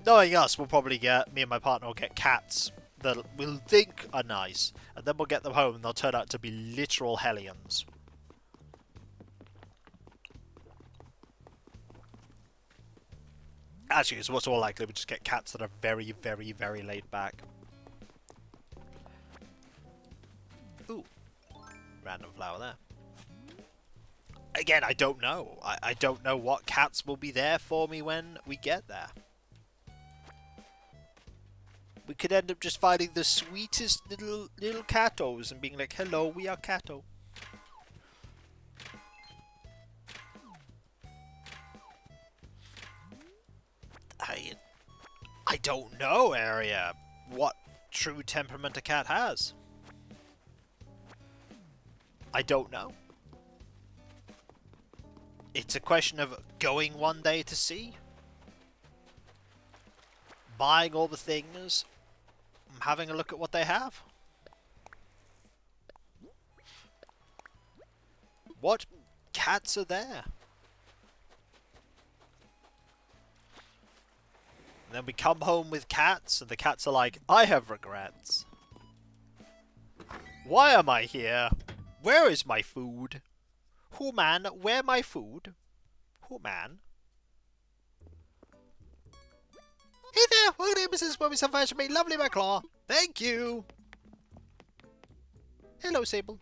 Knowing us, we'll probably get, me and my partner will get cats that we'll think are nice, and then we'll get them home and they'll turn out to be literal hellions. Actually, it's what's more likely, we just get cats that are very, very, very laid back. Ooh. Random flower there. Again, I don't know. I don't know what cats will be there for me when we get there. We could end up just finding the sweetest little catos and being like, hello, we are catto. I don't know, Area, what true temperament a cat has. I don't know. It's a question of going one day to see, buying all the things, having a look at what they have. What cats are there? And then we come home with cats, and the cats are like, I have regrets. Why am I here? Where is my food? Who man, where my food? Who man? Hey there, welcome to Mrs. Bobby some for me, lovely McClaw. Thank you. Hello, Sable.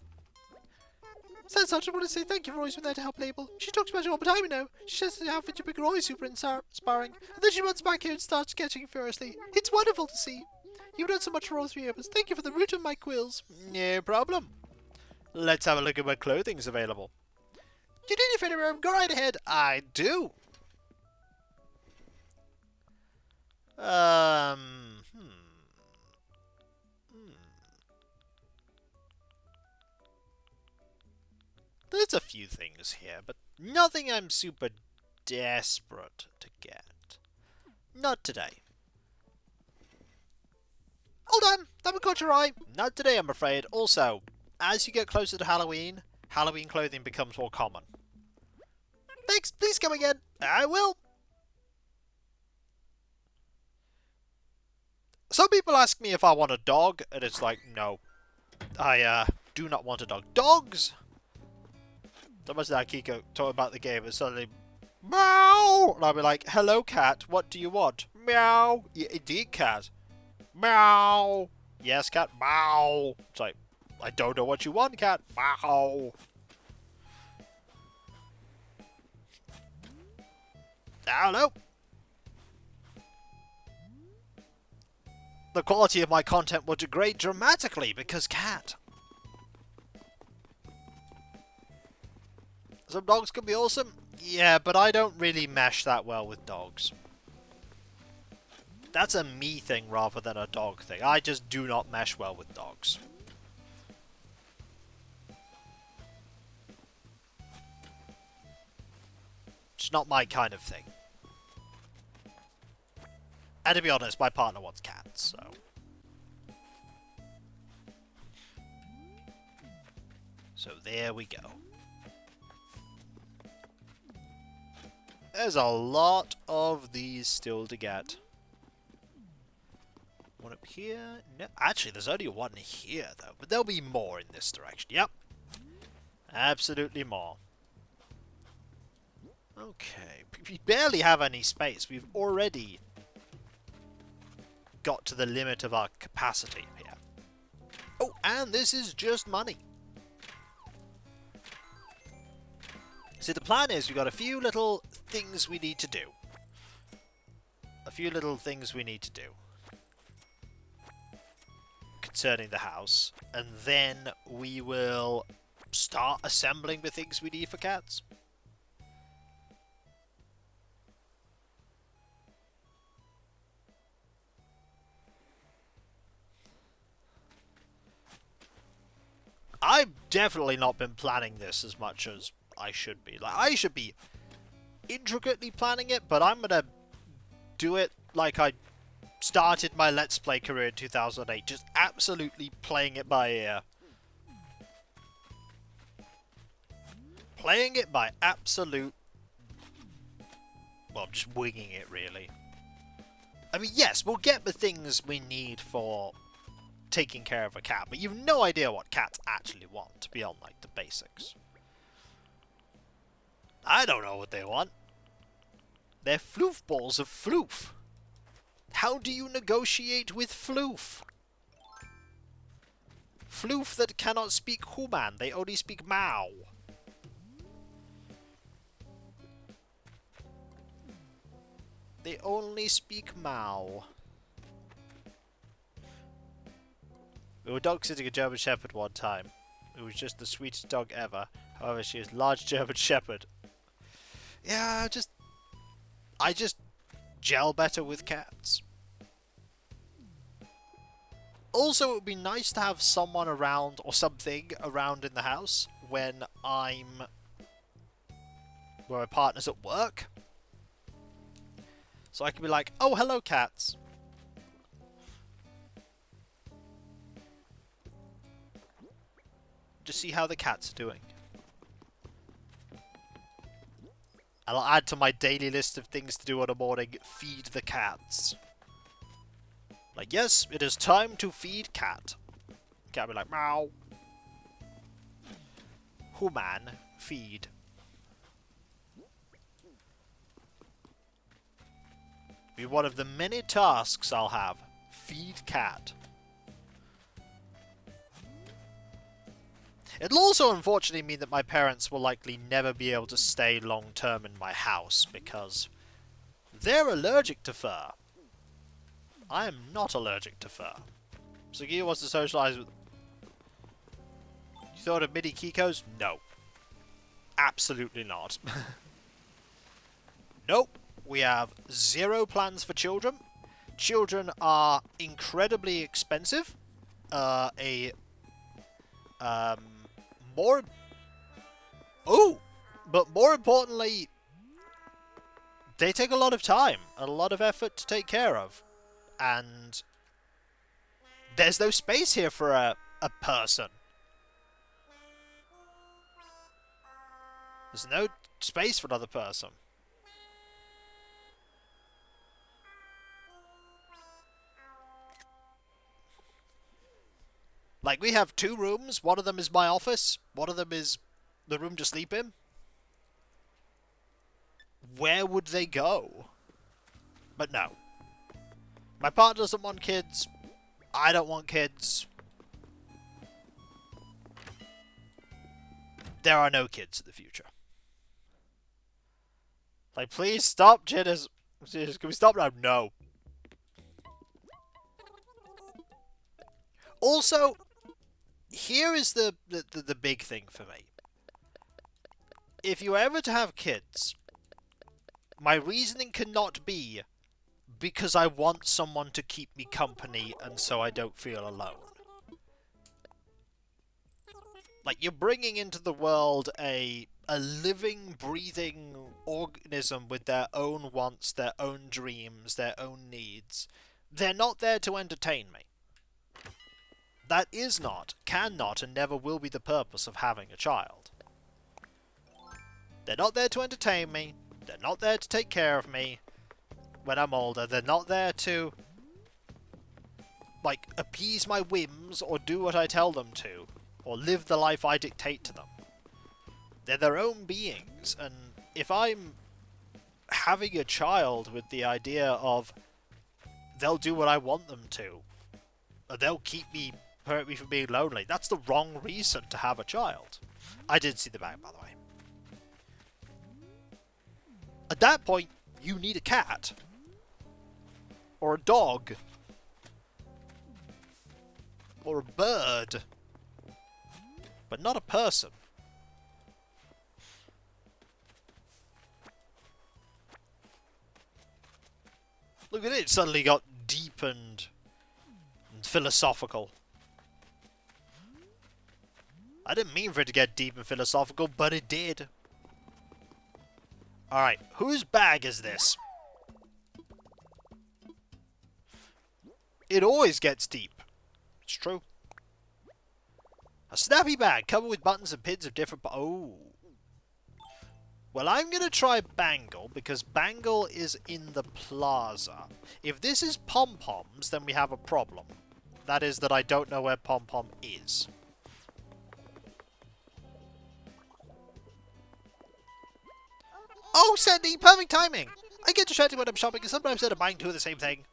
Says I just want to say thank you for always being there to help Label. She talks about you all the time, you know. She says how you big always super inspiring. And then she runs back here and starts sketching furiously. It's wonderful to see. You've done so much for all 3 of us. Thank you for the root of my quills. No problem. Let's have a look at what clothing's available. Do you need a fitting room? Go right ahead. I do. There's a few things here, but nothing I'm super desperate to get. Not today. Hold on! That caught your eye! Not today, I'm afraid. Also, as you get closer to Halloween, Halloween clothing becomes more common. Thanks! Please come again! I will! Some people ask me if I want a dog, and it's like, no. I, do not want a dog. Dogs! So much that I keep talking about the game, and suddenly, meow! And I'll be like, hello, cat, what do you want? Meow! Yeah, indeed, cat. Meow! Yes, cat, meow! It's like, I don't know what you want, cat. Meow! I don't know. The quality of my content will degrade dramatically because cat. Some dogs can be awesome. Yeah, but I don't really mesh that well with dogs. That's a me thing rather than a dog thing. I just do not mesh well with dogs. It's not my kind of thing. And to be honest, my partner wants cats, so... So there we go. There's a lot of these still to get. One up here? No, actually, there's only one here, though. But there'll be more in this direction. Yep. Absolutely more. Okay. We barely have any space. We've already got to the limit of our capacity here. Oh, and this is just money. So the plan is we've got a few little things we need to do. A few little things we need to do concerning the house. And then we will start assembling the things we need for cats. I've definitely not been planning this as much as I should be. Like, I should be intricately planning it, but I'm gonna do it like I started my Let's Play career in 2008, just absolutely playing it by ear. Playing it by absolute... well, just winging it, really. I mean, yes, we'll get the things we need for taking care of a cat, but you've no idea what cats actually want, beyond, like, the basics. I don't know what they want. They're floof balls of floof. How do you negotiate with floof? Floof that cannot speak human, they only speak Mao. They only speak Mao. We were dog sitting a German Shepherd one time. It was just the sweetest dog ever. However, she is a large German Shepherd. Yeah, I just gel better with cats. Also, it would be nice to have someone around, or something around in the house when where my partner's at work. So I can be like, oh, hello, cats. Just see how the cats are doing. I'll add to my daily list of things to do in the morning, feed the cats. Like, yes, it is time to feed cat. Cat will be like, meow. Human, feed. Be one of the many tasks I'll have. Feed cat. It'll also unfortunately mean that my parents will likely never be able to stay long term in my house because they're allergic to fur. I am not allergic to fur. Sagia wants to socialise with... You thought of mini Kikos? No. Absolutely not. Nope. We have zero plans for children. Children are incredibly expensive. But more importantly, they take a lot of time and a lot of effort to take care of. And there's no space here for a person. There's no space for another person. Like, we have 2 rooms. One of them is my office. One of them is the room to sleep in. Where would they go? But no. My partner doesn't want kids. I don't want kids. There are no kids in the future. Like, please stop, Jitters. Can we stop now? No. Also, here is the big thing for me. If you are ever to have kids, my reasoning cannot be because I want someone to keep me company and so I don't feel alone. Like, you're bringing into the world a living, breathing organism with their own wants, their own dreams, their own needs. They're not there to entertain me. That is not, cannot, and never will be the purpose of having a child. They're not there to entertain me. They're not there to take care of me when I'm older. They're not there to, like, appease my whims or do what I tell them to, or live the life I dictate to them. They're their own beings, and if I'm having a child with the idea of they'll do what I want them to, or they'll prevent me from being lonely, that's the wrong reason to have a child. I did see the bag, by the way. At that point, you need a cat. Or a dog. Or a bird. But not a person. Look at it, it suddenly got deep and philosophical. I didn't mean for it to get deep and philosophical, but it did. Alright, whose bag is this? It always gets deep. It's true. A snappy bag covered with buttons and pins of different... Oh. Well, I'm going to try Bangle, because Bangle is in the plaza. If this is Pom-Poms, then we have a problem. That is that I don't know where Pom-Pom is. Oh, Sandy! Perfect timing! I get distracted when I'm shopping, and sometimes I'm buying 2 of the same thing.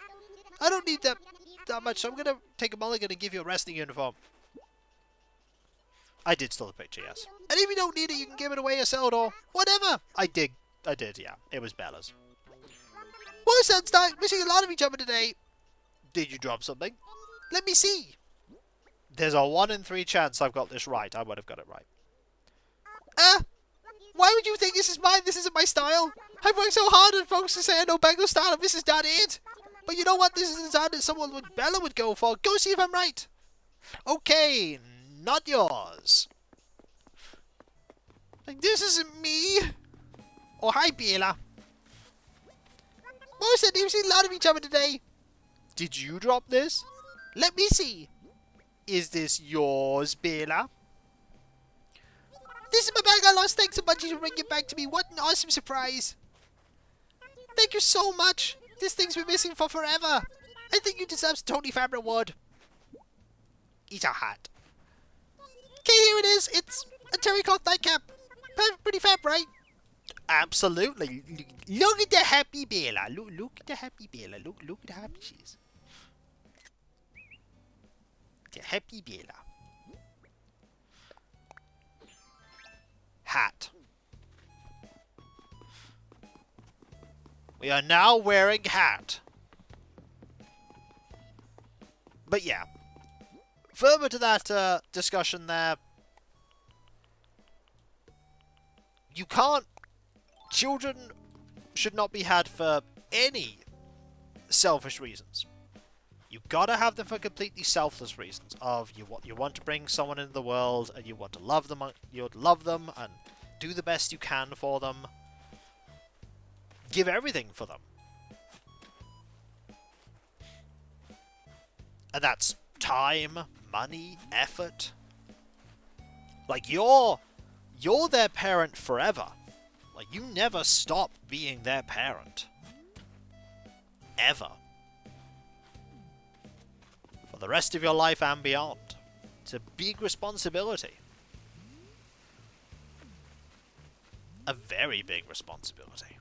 I don't need that much, so I'm going to take a mulligan and give you a wrestling uniform. I did steal the picture, yes. And if you don't need it, you can give it away or sell it or whatever. I did, yeah. It was Bella's. Whoa, Sunstein! We're seeing a lot of each other today. Did you drop something? Let me see. There's a 1 in 3 chance I've got this right. I would have got it right. Why would you think this is mine? This isn't my style. I've worked so hard and folks to say I know Bangle style and this is not it. But you know what? This is the design that someone with Bella would go for. Go see if I'm right. Okay, not yours. Like, this isn't me. Oh, hi, Bella. Mo said we've seen a lot of each other today. Did you drop this? Let me see. Is this yours, Bella? This is my bag I lost. Thanks so much for bringing it back to me. What an awesome surprise. Thank you so much. This thing's been missing for forever. I think you deserve a Tony Fab reward. Eat a hat. Okay, here it is. It's a terracotta nightcap. Pretty fab, right? Absolutely. Look at the happy Bella. Look at the happy Bella. Look at how happy she is. The happy Bella. Hat. We are now wearing hat. But yeah. Further to that discussion there. You can't... Children should not be had for any selfish reasons. You gotta have them for completely selfless reasons. Of you want to bring someone into the world and you want to love them. You love them and do the best you can for them. Give everything for them. And that's time, money, effort. Like you're their parent forever. Like you never stop being their parent. Ever. For the rest of your life and beyond. It's a big responsibility. A very big responsibility.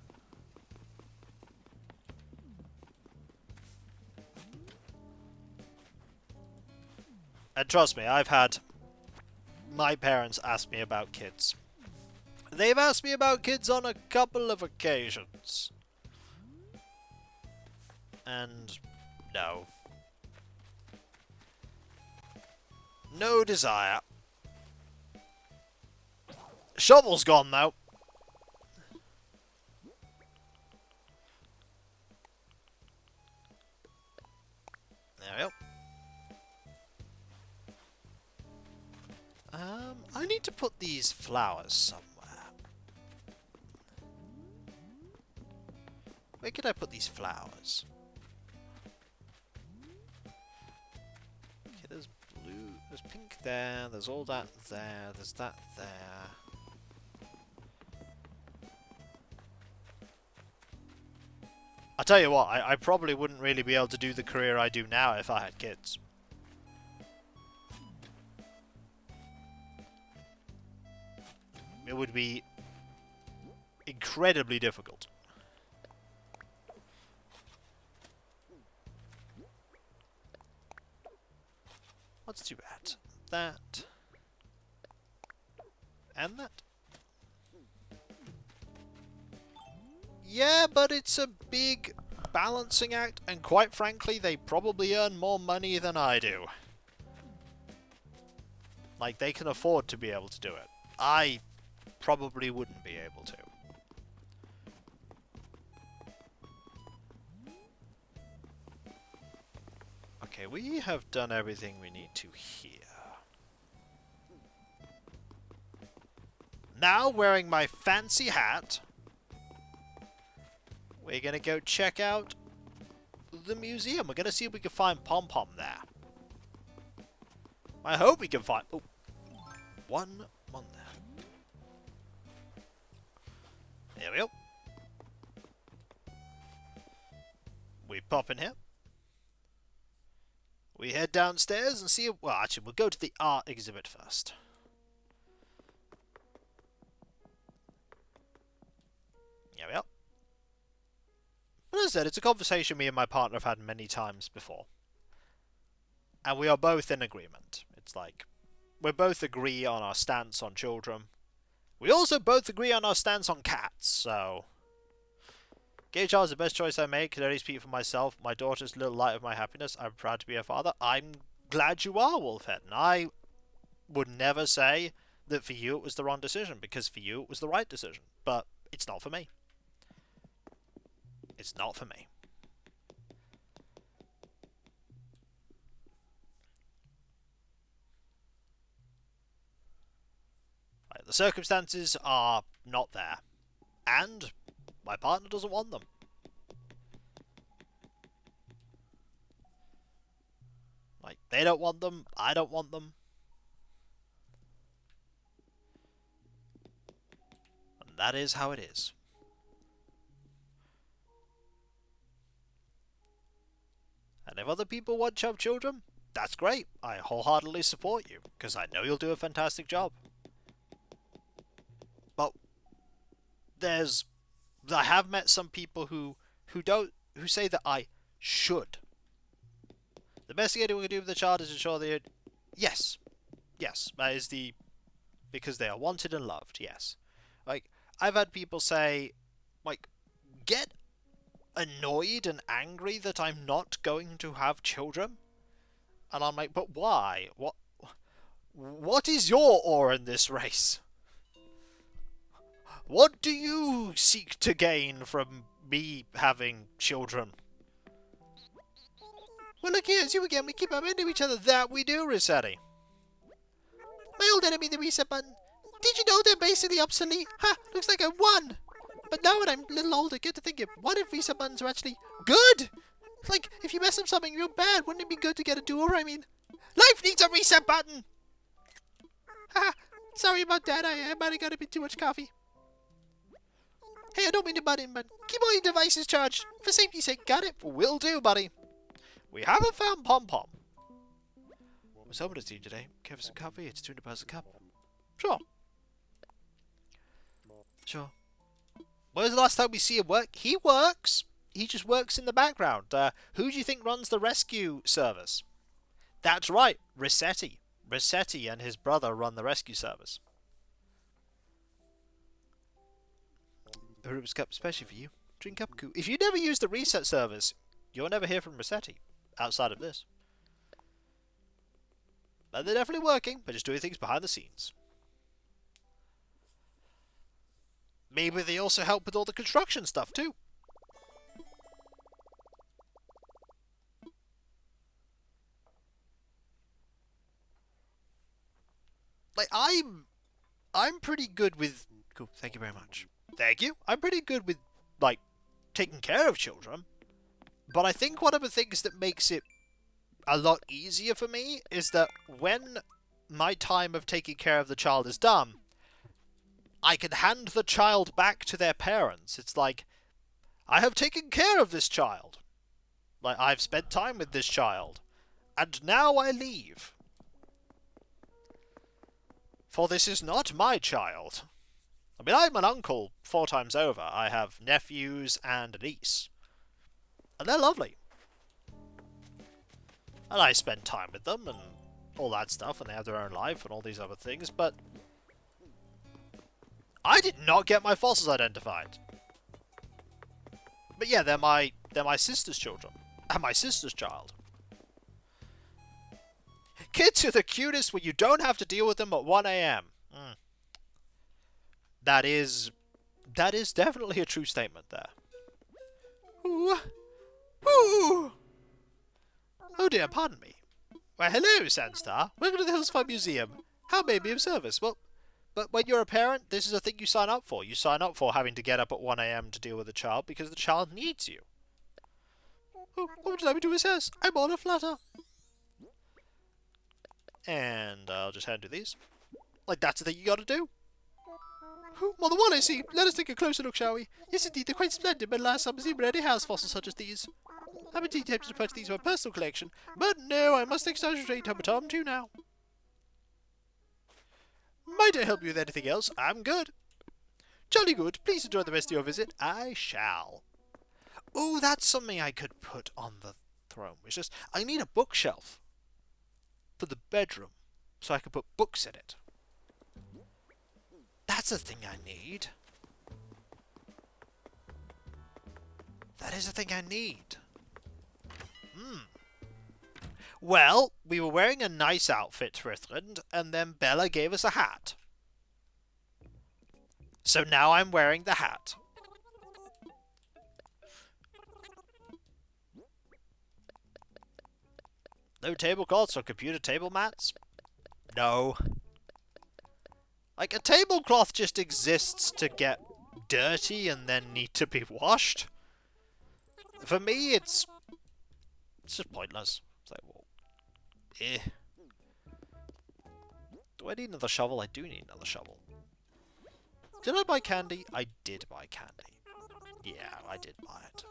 And trust me, I've had my parents ask me about kids. They've asked me about kids on a couple of occasions. And no. No desire. Shovel's gone though. There we go. I need to put these flowers somewhere. Where could I put these flowers? Okay, there's blue, there's pink there, there's all that there, there's that there. I'll tell you what, I probably wouldn't really be able to do the career I do now if I had kids. It would be incredibly difficult. Let's do that. That. And that. Yeah, but it's a big balancing act, and quite frankly, they probably earn more money than I do. Like, they can afford to be able to do it. I probably wouldn't be able to. Okay, we have done everything we need to here. Now, wearing my fancy hat, we're gonna go check out the museum. We're gonna see if we can find Pom Pom there. I hope we can find... Oh, one there. There we go. We pop in here. We head downstairs and see... Well, actually, we'll go to the art exhibit first. There we are. But as I said, it's a conversation me and my partner have had many times before. And we are both in agreement. It's like, we both agree on our stance on children. We also both agree on our stance on cats, so... Gay child is the best choice I make. Can only speak for myself. My daughter's a little light of my happiness. I'm proud to be her father. I'm glad you are Wolfhead, and I would never say that for you it was the wrong decision, because for you it was the right decision. But it's not for me. It's not for me. Right, the circumstances are not there. And my partner doesn't want them. Like, they don't want them, I don't want them. And that is how it is. And if other people want to have children, that's great. I wholeheartedly support you, because I know you'll do a fantastic job. But I have met some people who say that I should. The best thing anyone can do with the child is ensure they... Yes. Yes. That is the... Because they are wanted and loved, yes. Like, I've had people say, like, get annoyed and angry that I'm not going to have children. And I'm like, but why? What is your oar in this race? What do you seek to gain from me having children? Well, look here, it's you again. We keep up into each other. That we do, Rossetti. My old enemy, the reset button. Did you know they're basically obsolete? Ha! Looks like I won! But now that I'm a little older, get to thinking, what if reset buttons are actually good? Like, if you mess up something real bad, wouldn't it be good to get a do-over? I mean, life needs a reset button! Ha! Sorry about that, I might have got a bit too much coffee. Hey, I don't mean to butt in, but keep all your devices charged. For safety's sake, got it? Will do, buddy. We haven't found Pom-Pom. What's happening to you today? Care for some coffee? It's £200 a cup. Sure. Sure. When was the last time we see him work? He works. He just works in the background. Who do you think runs the rescue service? That's right, Rossetti. Rossetti and his brother run the rescue service. A Rubik's Cup, especially for you. Drink up, Coo. If you never use the reset service, you'll never hear from Rossetti outside of this. But they're definitely working, but just doing things behind the scenes. Maybe they also help with all the construction stuff too. Like, I'm pretty good with... Cool, thank you very much. Thank you. I'm pretty good with, like, taking care of children. But I think one of the things that makes it a lot easier for me is that when my time of taking care of the child is done, I can hand the child back to their parents. It's like, I have taken care of this child. Like, I've spent time with this child. And now I leave. For this is not my child. I mean, I'm an uncle 4 times over. I have nephews and a niece. And they're lovely. And I spend time with them and all that stuff, and they have their own life and all these other things, but I did not get my fossils identified. But yeah, they're my sister's children. And my sister's child. Kids are the cutest when you don't have to deal with them at 1 AM. That is definitely a true statement there. Ooh. Ooh. Oh dear, pardon me. Why, hello, Sandstar. Welcome to the Hillside Museum. How may I be of service? Well, but when you're a parent, this is a thing you sign up for. You sign up for having to get up at 1 AM to deal with a child because the child needs you. Oh, what would you like me to do, Miss? I'm all aflutter. And I'll just hand you these. Like, that's the thing you gotta do. Oh, more than one, I see. Let us take a closer look, shall we? Yes, indeed, they're quite splendid, but last summer seemed rarely has fossils such as these. I'm indeed tempted to purchase these for my personal collection, but no, I must exercise restraint. I'm too now. Might I help you with anything else? I'm good. Jolly good. Please enjoy the rest of your visit. I shall. Oh, that's something I could put on the throne. It's just, I need a bookshelf for the bedroom so I can put books in it. That's a thing I need. That is a thing I need. Well, we were wearing a nice outfit for Ithland, and then Bella gave us a hat. So now I'm wearing the hat. No tablecloths or computer table mats? No. Like, a tablecloth just exists to get dirty and then need to be washed. For me, it's just pointless. It's like, well, eh. Do I need another shovel? I do need another shovel. Did I buy candy? I did buy candy. Yeah, I did buy it.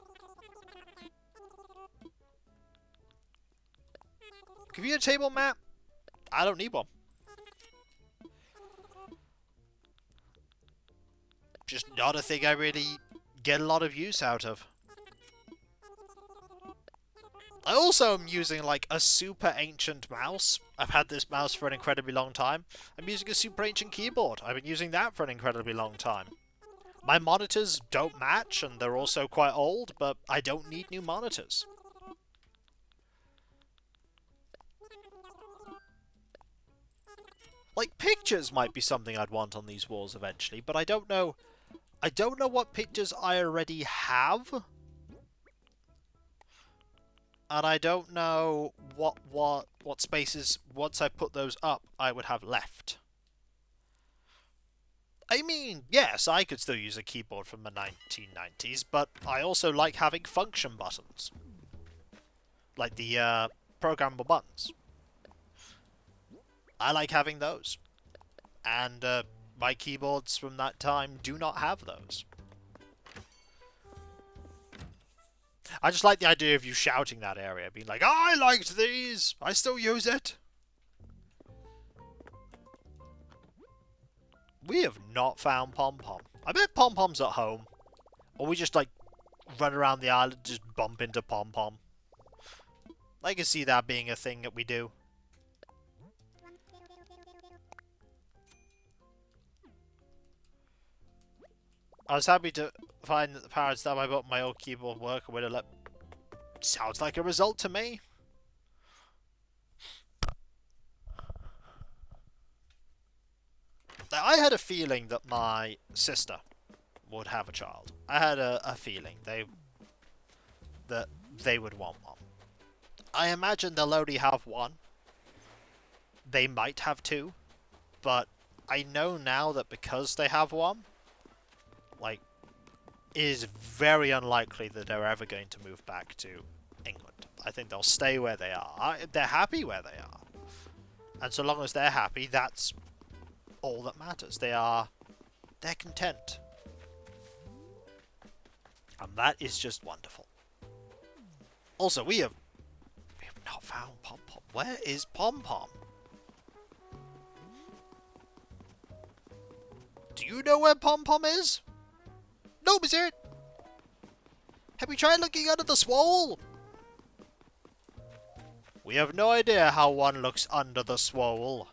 Computer table mat? I don't need one. Just not a thing I really get a lot of use out of. I also am using like a super ancient mouse. I've had this mouse for an incredibly long time. I'm using a super ancient keyboard. I've been using that for an incredibly long time. My monitors don't match and they're also quite old, but I don't need new monitors. Like, pictures might be something I'd want on these walls eventually, but I don't know what pictures I already have. And I don't know what spaces, once I put those up, I would have left. I mean, yes, I could still use a keyboard from the 1990s, but I also like having function buttons. Like the programmable buttons. I like having those. And my keyboards from that time do not have those. I just like the idea of you shouting that area, being like, I liked these! I still use it! We have not found Pom Pom. I bet Pom Pom's at home. Or we just, like, run around the island and just bump into Pom Pom. I can see that being a thing that we do. I was happy to find that the parents that I bought my old keyboard work with a sounds like a result to me. Now, I had a feeling that my sister would have a child. I had a feeling that they would want one. I imagine they'll only have one. They might have two. But I know now that because they have one, like, it is very unlikely that they're ever going to move back to England. I think they'll stay where they are. They're happy where they are. And so long as they're happy, that's all that matters. They're content. And that is just wonderful. Also, we have not found Pom Pom. Where is Pom Pom? Do you know where Pom Pom is? No, monsieur! Have you tried looking under the swole? We have no idea how one looks under the swole.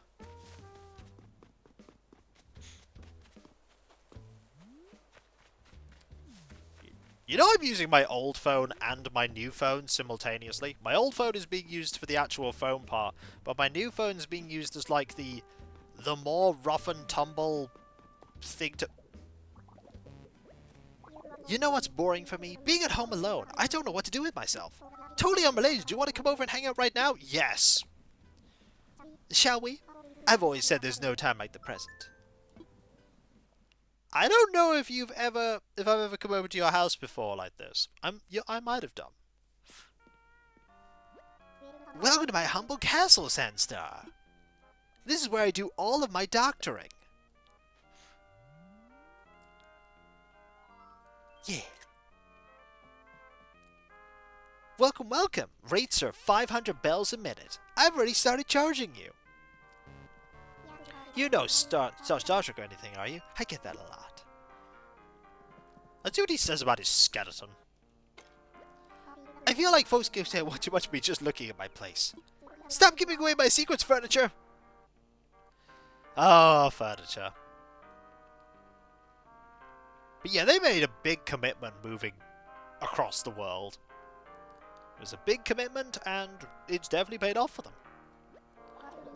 You know, I'm using my old phone and my new phone simultaneously. My old phone is being used for the actual phone part, but my new phone is being used as like the more rough and tumble thing to... You know what's boring for me? Being at home alone. I don't know what to do with myself. Totally unrelated. Do you want to come over and hang out right now? Yes. Shall we? I've always said there's no time like the present. I don't know if I've ever come over to your house before like this. I might have done. Welcome to my humble castle, Sandstar. This is where I do all of my doctoring. Yeah. Welcome, welcome. Rates are 500 bells a minute. I've already started charging you. You know Star Trek or anything, are you? I get that a lot. Let's see what he says about his skeleton. I feel like folks give say too much of me just looking at my place. Stop giving away my secrets, furniture! Oh, furniture. But yeah, they made a big commitment moving across the world. It was a big commitment, and it's definitely paid off for them.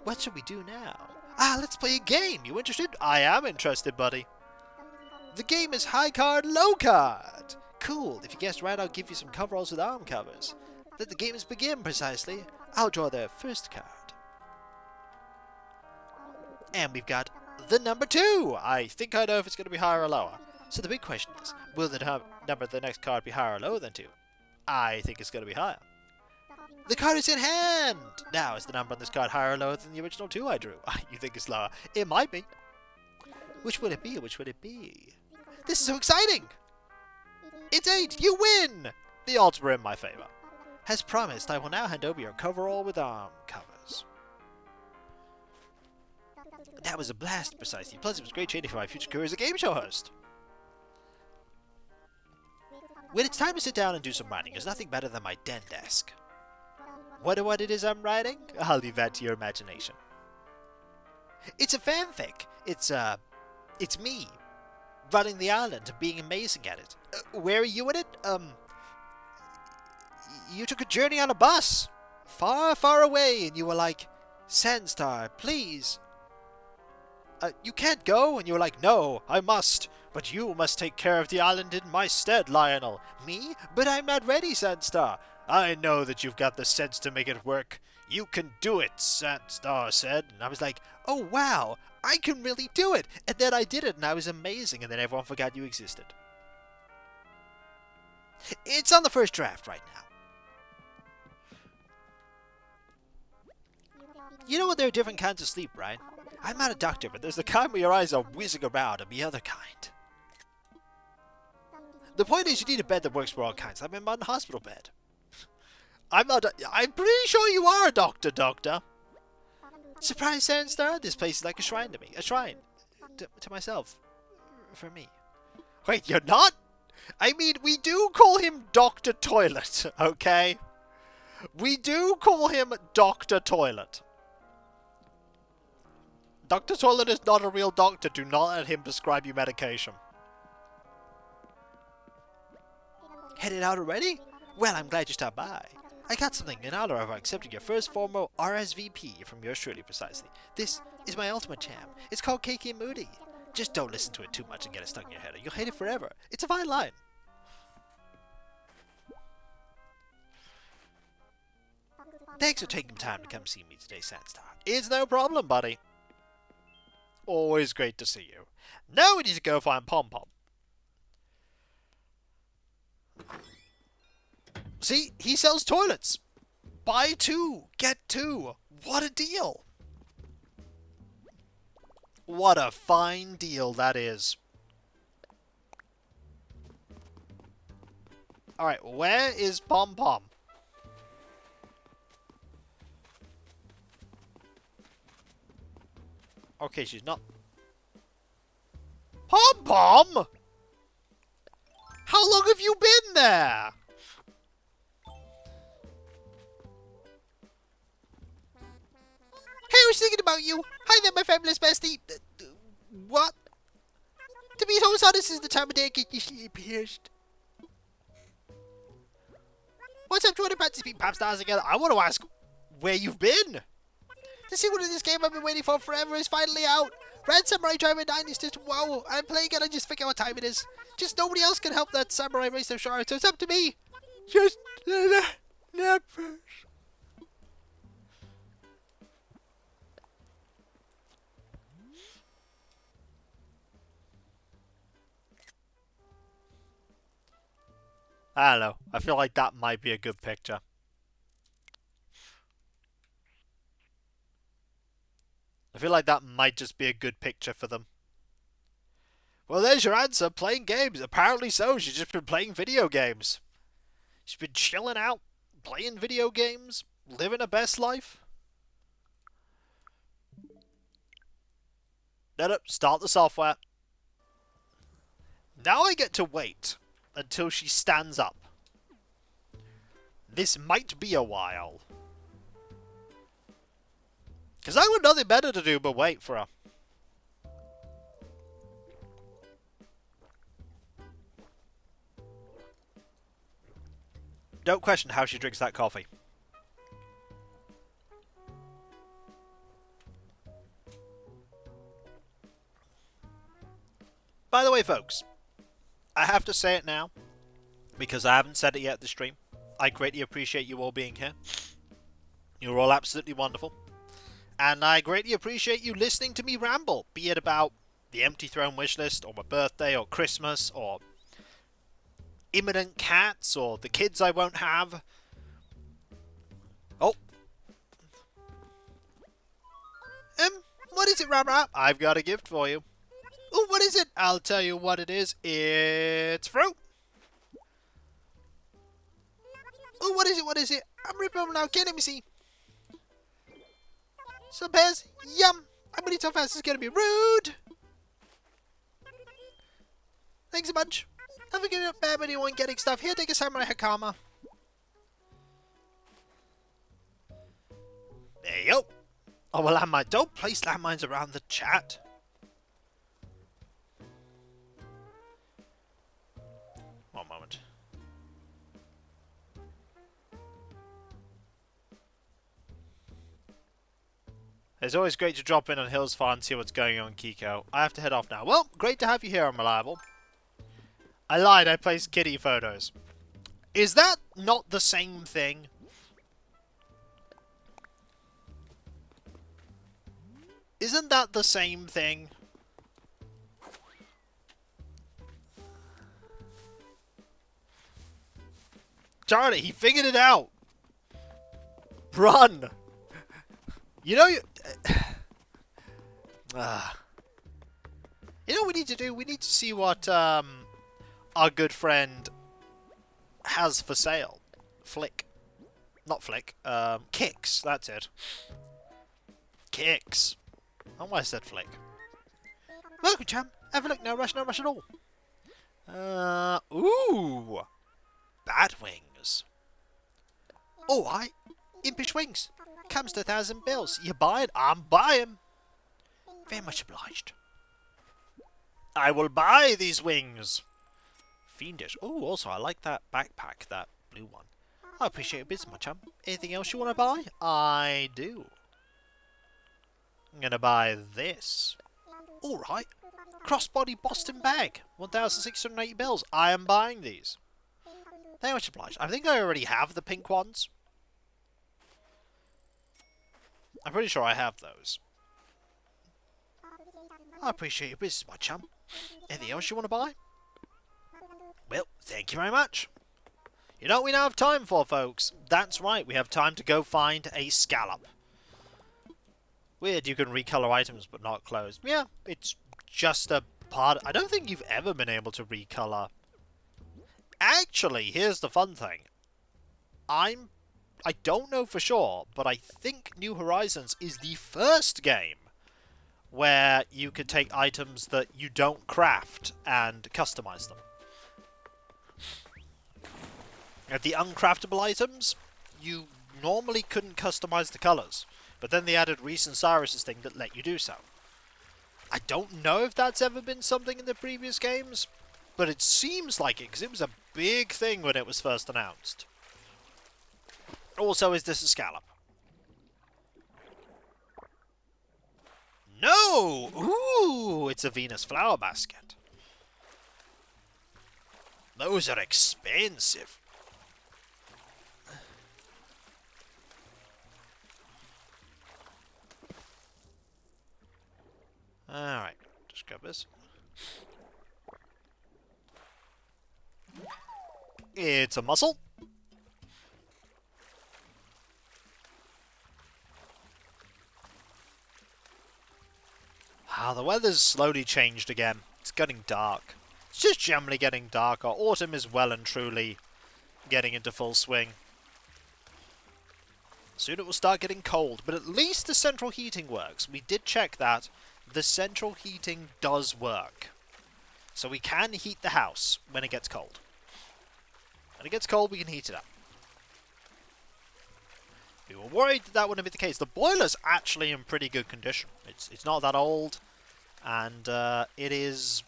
What should we do now? Ah, let's play a game. You interested? I am interested, buddy. The game is high card, low card. Cool. If you guessed right, I'll give you some coveralls with arm covers. Let the games begin, precisely. I'll draw the first card. And we've got the number 2. I think I know if it's going to be higher or lower. So the big question is, will the number of the next card be higher or lower than 2? I think it's going to be higher. The card is in hand! Now, is the number on this card higher or lower than the original 2 I drew? You think it's lower? It might be. Which would it be? Which would it be? This is so exciting! It's 8! You win! The odds were in my favour. As promised, I will now hand over your coverall with arm covers. That was a blast, precisely. Plus, it was great training for my future career as a game show host. When it's time to sit down and do some writing, there's nothing better than my den desk. Wonder what it is I'm writing? I'll leave that to your imagination. It's a fanfic. It's me, running the island and being amazing at it. Where are you in it? You took a journey on a bus, far, far away, and you were like, Sandstar, please. You can't go, and you were like, no, I must. But you must take care of the island in my stead, Lionel. Me? But I'm not ready, Sandstar. I know that you've got the sense to make it work. You can do it, Sandstar said. And I was like, oh wow, I can really do it. And then I did it, and I was amazing, and then everyone forgot you existed. It's on the first draft right now. You know what, there are different kinds of sleep, right? I'm not a doctor, but there's the kind where your eyes are whizzing around, and the other kind. The point is, you need a bed that works for all kinds. I'm in my hospital bed. I'm pretty sure you are a doctor. Surprise, Sandstar. This place is like a shrine to me. A shrine. To myself. For me. Wait, you're not? I mean, we do call him Dr. Toilet, okay? We do call him Dr. Toilet. Dr. Toilet is not a real doctor. Do not let him prescribe you medication. Headed out already? Well, I'm glad you stopped by. I got something in honor of accepting your first formal RSVP from yours truly, precisely. This is my ultimate jam. It's called Cakey and Moody. Just don't listen to it too much and get it stuck in your head, or you'll hate it forever. It's a fine line. Thanks for taking time to come see me today, Sandstar. It's no problem, buddy. Always great to see you. Now we need to go find Pom Pom. See, he sells toilets. Buy 2, get 2. What a deal. What a fine deal that is. Alright, where is Pom Pom? Okay, she's not. Pom Pom? How long have you been there? Hey, I was thinking about you. Hi there, my fabulous bestie. What? To be so honest, this is the time of day I get usually pierced. What's up, Jordan? Practice being pop stars again. I want to ask where you've been. The sequel to this game I've been waiting for forever is finally out. Red Samurai Driver 9 is just wow. I'm playing it, I just forget what time it is. Just nobody else can help that samurai race so sharp, so it's up to me. Just nap first. I don't know. I feel like that might be a good picture. I feel like that might just be a good picture for them. Well, there's your answer. Playing games. Apparently so. She's just been playing video games. She's been chilling out, playing video games, living her best life. No, start the software. Now I get to wait until she stands up. This might be a while. Because I got nothing better to do but wait for her. Don't question how she drinks that coffee. Anyway, folks, I have to say it now, because I haven't said it yet this stream. I greatly appreciate you all being here. You're all absolutely wonderful. And I greatly appreciate you listening to me ramble, be it about the Empty Throne wishlist, or my birthday, or Christmas, or imminent cats, or the kids I won't have. Oh. What is it, Ram? I've got a gift for you. Oh, what is it? I'll tell you what it is. It's fruit. Oh, what is it? What is it? I'm ripping them now. Let me see. Some pears. Yum. I'm gonna eat so fast it's gonna be rude. Thanks a bunch. Have a good night, bad anyone getting stuff. Here, take a samurai hakama. There you go. Oh, well, landmine. Don't place landmines around the chat. One moment. It's always great to drop in on Hill's Farm and see what's going on, Kiko. I have to head off now. Well, great to have you here, Unreliable. I lied, I placed kitty photos. Is that not the same thing? Isn't that the same thing? Darn it, he figured it out! Run! You know you... You know what we need to do? We need to see what our good friend has for sale. Flick. Not Flick. Kicks. That's it. Kicks. Oh, I said Flick. Welcome, champ. Have a look. No rush at all. Ooh. Bat wings. Alright. Impish wings. Comes to 1,000 bills. You buy it? I'm buying. Very much obliged. I will buy these wings. Fiendish. Oh, also, I like that backpack, that blue one. I appreciate your business, my chum. Anything else you want to buy? I do. I'm going to buy this. Alright. Crossbody Boston bag. 1,680 bills. I am buying these. Very much obliged. I think I already have the pink ones. I'm pretty sure I have those. I appreciate your business, my chum. Anything else you want to buy? Well, thank you very much. You know what we now have time for, folks? That's right, we have time to go find a scallop. Weird, you can recolor items but not clothes. Yeah, it's just a part... I don't think you've ever been able to recolor. Actually, here's the fun thing. I don't know for sure, but I think New Horizons is the first game where you can take items that you don't craft and customize them. At the uncraftable items, you normally couldn't customize the colors, but then they added Reese and Cyrus's thing that let you do so. I don't know if that's ever been something in the previous games, but it seems like it, because it was a big thing when it was first announced. Also, is this a scallop? No! Ooh, it's a Venus flower basket. Those are expensive. Alright, just grab this. It's a mussel. Ah, the weather's slowly changed again. It's getting dark. It's just generally getting darker. Autumn is well and truly getting into full swing. Soon it will start getting cold, but at least the central heating works. We did check that. The central heating does work. So we can heat the house when it gets cold. When it gets cold, we can heat it up. We were worried that that wouldn't be the case. The boiler's actually in pretty good condition. It's not that old, and it is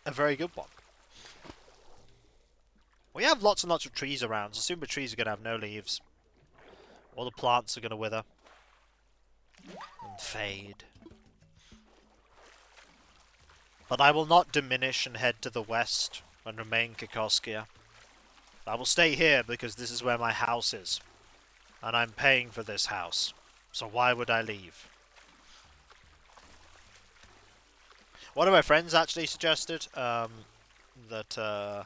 a very good one. We have lots and lots of trees around, so soon the trees are going to have no leaves. All the plants are going to wither and fade. But I will not diminish and head to the west and remain Kikoskia. I will stay here because this is where my house is. And I'm paying for this house. So why would I leave? One of my friends actually suggested that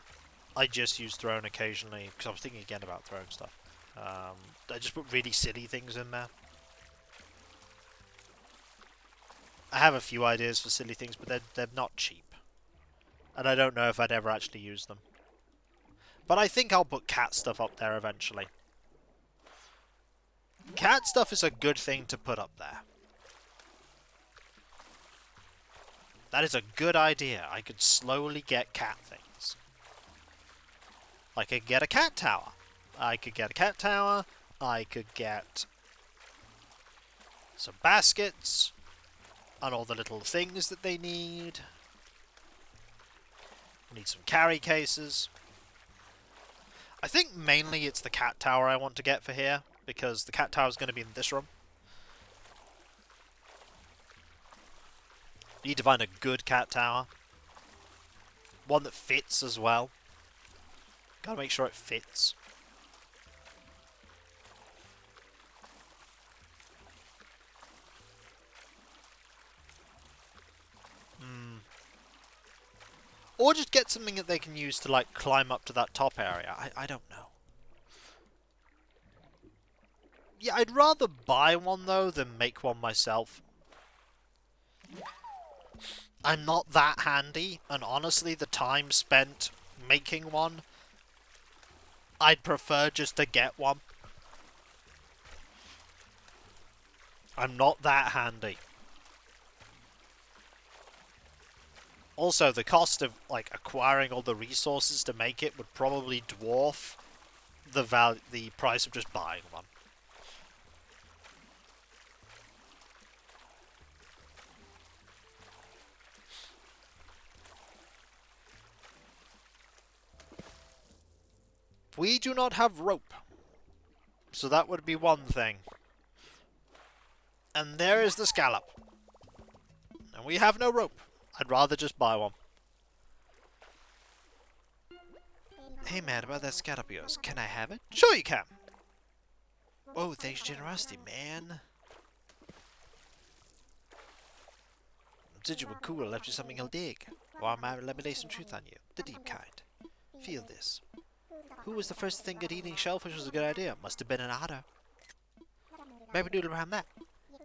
I just use Throne occasionally, because I was thinking again about Throne stuff. I just put really silly things in there. I have a few ideas for silly things, but they're not cheap. And I don't know if I'd ever actually use them. But I think I'll put cat stuff up there eventually. Cat stuff is a good thing to put up there. That is a good idea. I could slowly get cat things. I could get a cat tower. I could get a cat tower. I could get some baskets and all the little things that they need. We need some carry cases. I think mainly it's the cat tower I want to get for here, because the cat tower is going to be in this room. You need to find a good cat tower. One that fits as well. Gotta make sure it fits. Or just get something that they can use to, like, climb up to that top area. I don't know. Yeah, I'd rather buy one, though, than make one myself. I'm not that handy, and honestly, the time spent making one, I'd prefer just to get one. I'm not that handy. Also, the cost of, like, acquiring all the resources to make it would probably dwarf the price of just buying one. We do not have rope. So that would be one thing. And there is the scallop. And we have no rope. I'd rather just buy one. Hey man, about that scallop of yours. Can I have it? Sure you can! Oh, thanks generosity, man. Said you were cool, I left you something he'll dig. Well, let me lay some truth on you. The deep kind. Feel this. Who was the first to think that eating shellfish was a good idea? Must have been an otter. Maybe noodle around that.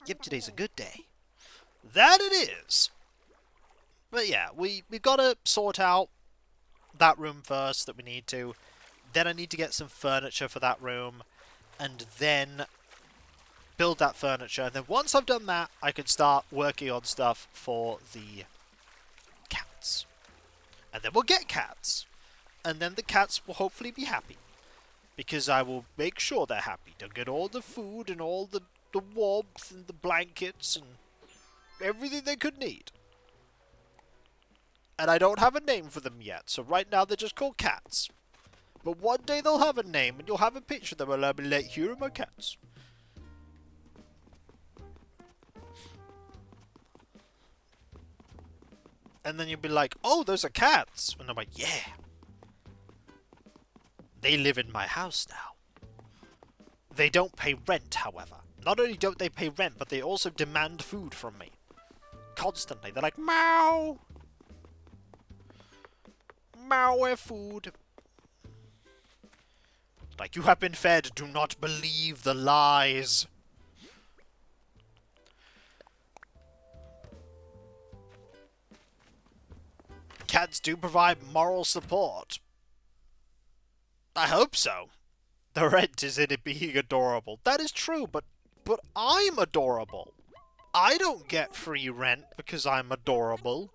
Yep, today's a good day. That it is! But yeah, we've got to sort out that room first that we need to. Then I need to get some furniture for that room. And then build that furniture. And then once I've done that, I can start working on stuff for the cats. And then we'll get cats. And then the cats will hopefully be happy. Because I will make sure they're happy. They'll get all the food and all the warmth and the blankets and everything they could need. And I don't have a name for them yet, so right now they're just called cats. But one day they'll have a name, and you'll have a picture of them, and I'll be like, here are my cats. And then you'll be like, oh, those are cats. And I'm like, yeah. They live in my house now. They don't pay rent, however. Not only don't they pay rent, but they also demand food from me. Constantly. They're like, meow. Malware food. Like, you have been fed. Do not believe the lies. Cats do provide moral support. I hope so. The rent is in it being adorable. That is true, but I'm adorable. I don't get free rent because I'm adorable.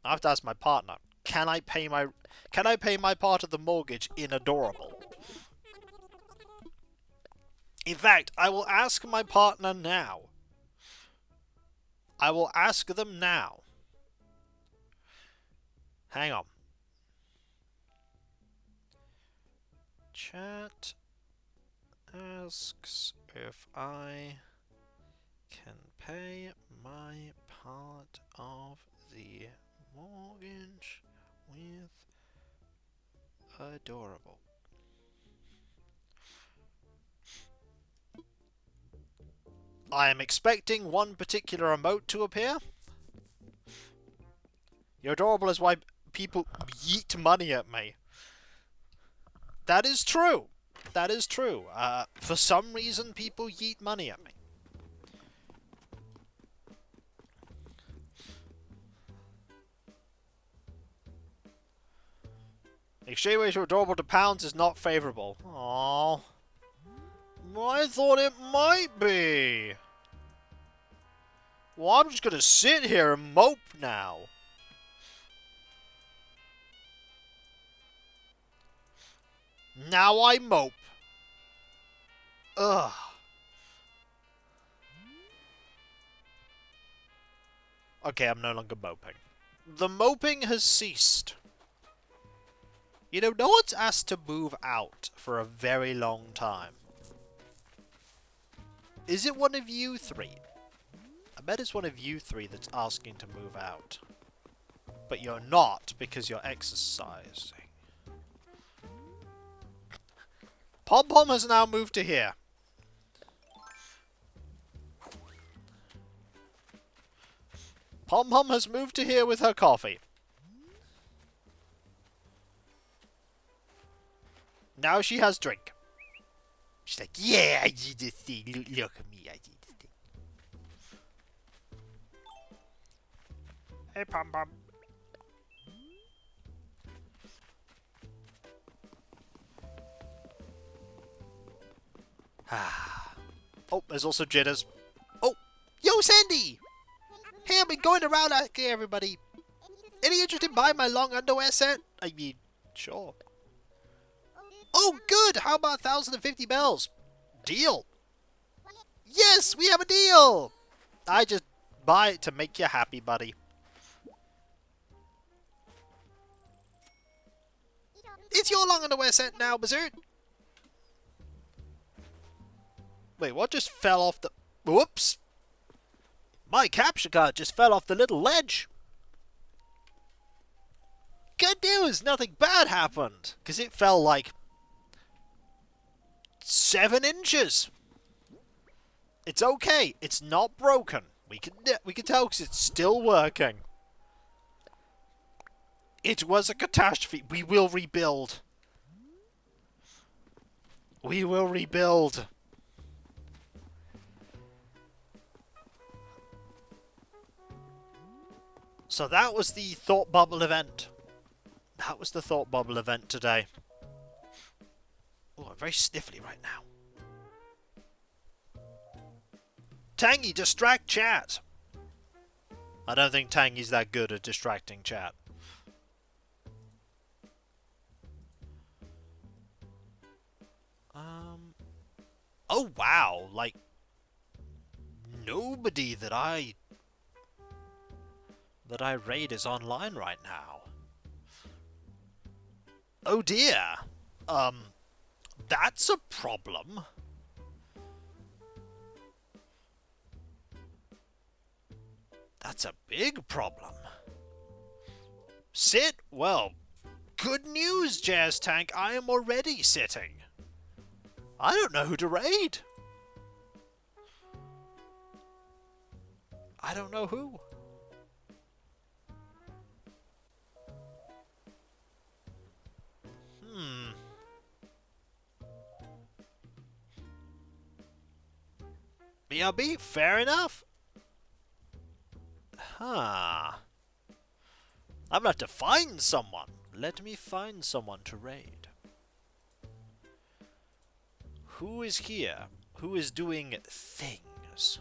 I have to ask my partner. Can I pay my part of the mortgage in adorable? In fact, I will ask my partner now. I will ask them now. Hang on. Chat asks if I can pay my part of the Mortgage with Adorable. I am expecting one particular emote to appear. You're adorable is why people yeet money at me. That is true. That is true. For some reason, people yeet money at me. Exchange ratio adorable to pounds is not favourable. Aww. I thought it might be. Well, I'm just gonna sit here and mope now. Now I mope. Ugh. Okay, I'm no longer moping. The moping has ceased. You know, no one's asked to move out for a very long time. Is it one of you three? I bet it's one of you three that's asking to move out. But you're not, because you're exercising. Pom Pom has now moved to here. Pom Pom has moved to here with her coffee. Now she has drink. She's like, yeah, I did this thing. Look at me, I did this thing. Hey, Pom Pom. Oh, there's also jitters. Oh, yo, Sandy! Hey, I've been going around asking everybody. Any interest in buying my long underwear set? I mean, sure. Oh, good! How about 1,050 bells? Deal! Yes, we have a deal! I just buy it to make you happy, buddy. It's your long underwear set now, Berserk. Wait, what just fell off the... Whoops! My capture card just fell off the little ledge. Good news, nothing bad happened. Because it fell like 7 inches. It's okay. It's not broken. We can tell because it's still working. It was a catastrophe. We will rebuild. We will rebuild. So that was the Thought Bubble event. That was the Thought Bubble event today. Oh, I'm very sniffly right now. Tangy, distract chat. I don't think Tangy's that good at distracting chat. Oh wow, like nobody that I raid is online right now. Oh dear. That's a problem. That's a big problem. Sit? Well, good news, Jazz Tank. I am already sitting. I don't know who to raid. I don't know who. BRB, fair enough. Huh. I'm gonna have to find someone. Let me find someone to raid. Who is here? Who is doing things?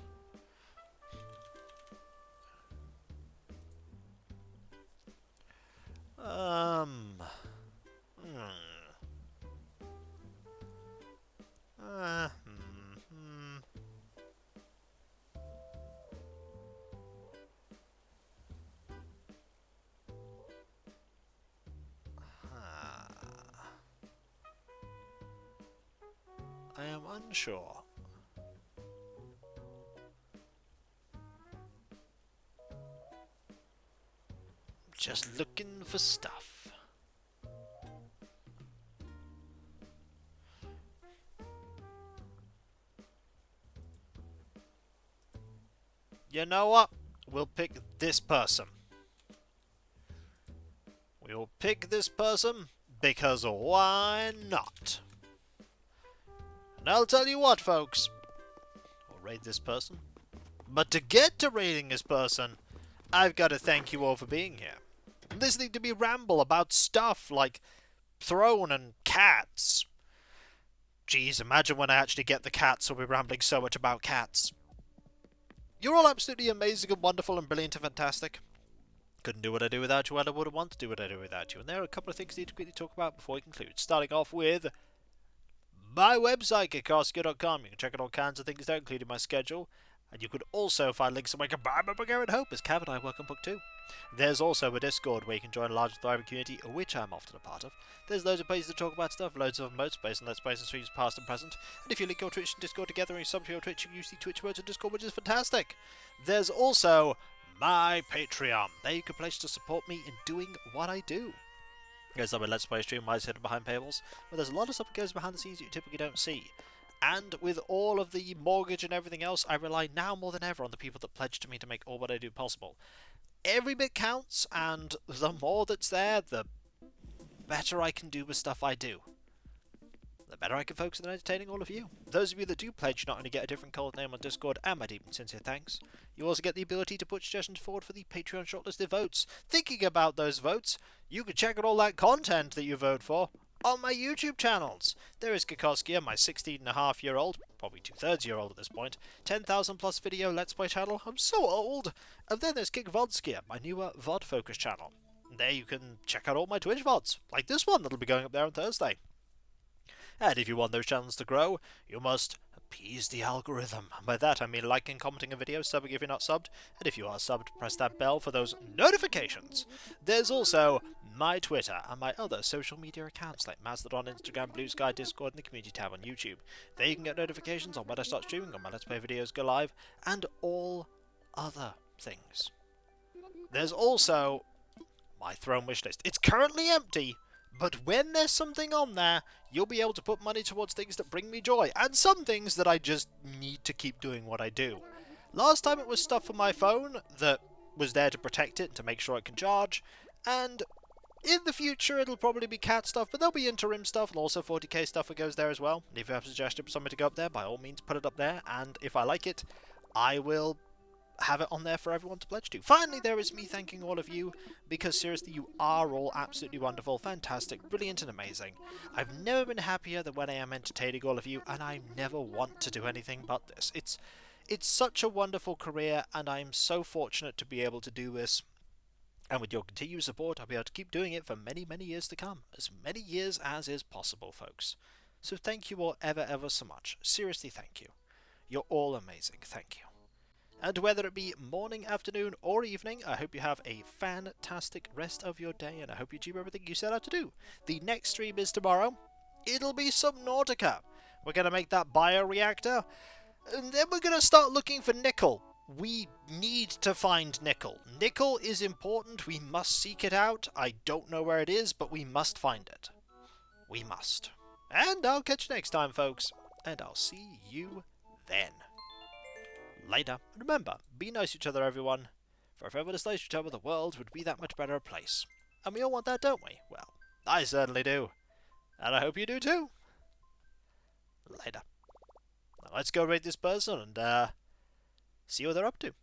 I am unsure. Just looking for stuff. You know what? We'll pick this person. We'll pick this person because why not? And I'll tell you what, folks. We'll raid this person. But to get to raiding this person, I've got to thank you all for being here. Listening to me ramble about stuff like throne and cats. Jeez, imagine when I actually get the cats, I'll be rambling so much about cats. You're all absolutely amazing and wonderful and brilliant and fantastic. Couldn't do what I do without you, and I wouldn't want to do what I do without you. And there are a couple of things I need to quickly talk about before we conclude. Starting off with my website, kikoskia.com. You can check out all kinds of things there, including my schedule. And you could also find links somewhere you can buy my book, Aaron Hope, as Cav and I work on book 2. There's also a Discord where you can join a large and thriving community, which I'm often a part of. There's loads of places to talk about stuff, loads of emotes based on Let's Plays and streams past and present. And if you link your Twitch and Discord together and you sub to your Twitch, you use the Twitch words and Discord, which is fantastic. There's also my Patreon. There you can place to support me in doing what I do. There's a Let's Play stream where I sit behind paywalls, where there's a lot of stuff that goes behind the scenes that you typically don't see. And with all of the mortgage and everything else, I rely now more than ever on the people that pledge to me to make all what I do possible. Every bit counts, and the more that's there, the better I can do with stuff I do. The better I can focus on entertaining all of you. Those of you that do pledge not only get a different coloured name on Discord and my deep and sincere thanks, you also get the ability to put suggestions forward for the Patreon shortlisted votes. Thinking about those votes, you can check out all that content that you vote for on my YouTube channels. There is Kikoskia, my 16-and-a-half-year-old, probably 2/3-year-old at this point, 10,000 plus video Let's Play channel. I'm so old. And then there's KikVodskia, my newer VOD focus channel. And there you can check out all my Twitch VODs, like this one that'll be going up there on Thursday. And if you want those channels to grow, you must appease the algorithm. And by that I mean liking, commenting a video, subbing if you're not subbed, and if you are subbed, press that bell for those notifications. There's also my Twitter and my other social media accounts like Mastodon, Instagram, Blue Sky, Discord, and the community tab on YouTube. There you can get notifications on when I start streaming, on my Let's Play videos go live, and all other things. There's also my Throne wishlist. It's currently empty, but when there's something on there, you'll be able to put money towards things that bring me joy, and some things that I just need to keep doing what I do. Last time it was stuff for my phone that was there to protect it, to make sure it can charge, and in the future it'll probably be cat stuff, but there'll be interim stuff, and also 40k stuff that goes there as well. And if you have a suggestion for something to go up there, by all means put it up there, and if I like it, I will have it on there for everyone to pledge to. Finally, there is me thanking all of you, because seriously, you are all absolutely wonderful, fantastic, brilliant and amazing. I've never been happier than when I am entertaining all of you, and I never want to do anything but this. It's such a wonderful career, and I'm so fortunate to be able to do this. And with your continued support, I'll be able to keep doing it for many, many years to come. As many years as is possible, folks. So thank you all ever so much. Seriously, thank you. You're all amazing. Thank you. And whether it be morning, afternoon, or evening, I hope you have a fantastic rest of your day, and I hope you achieve everything you set out to do. The next stream is tomorrow. It'll be Subnautica. We're going to make that bioreactor, and then we're going to start looking for nickel. We need to find nickel. Nickel is important. We must seek it out. I don't know where it is, but we must find it. We must. And I'll catch you next time, folks. And I'll see you then. Later. And remember, be nice to each other, everyone. For if everyone was nice to each other, the world would be that much better a place. And we all want that, don't we? Well, I certainly do. And I hope you do too. Later. Now let's go raid this person and see what they're up to.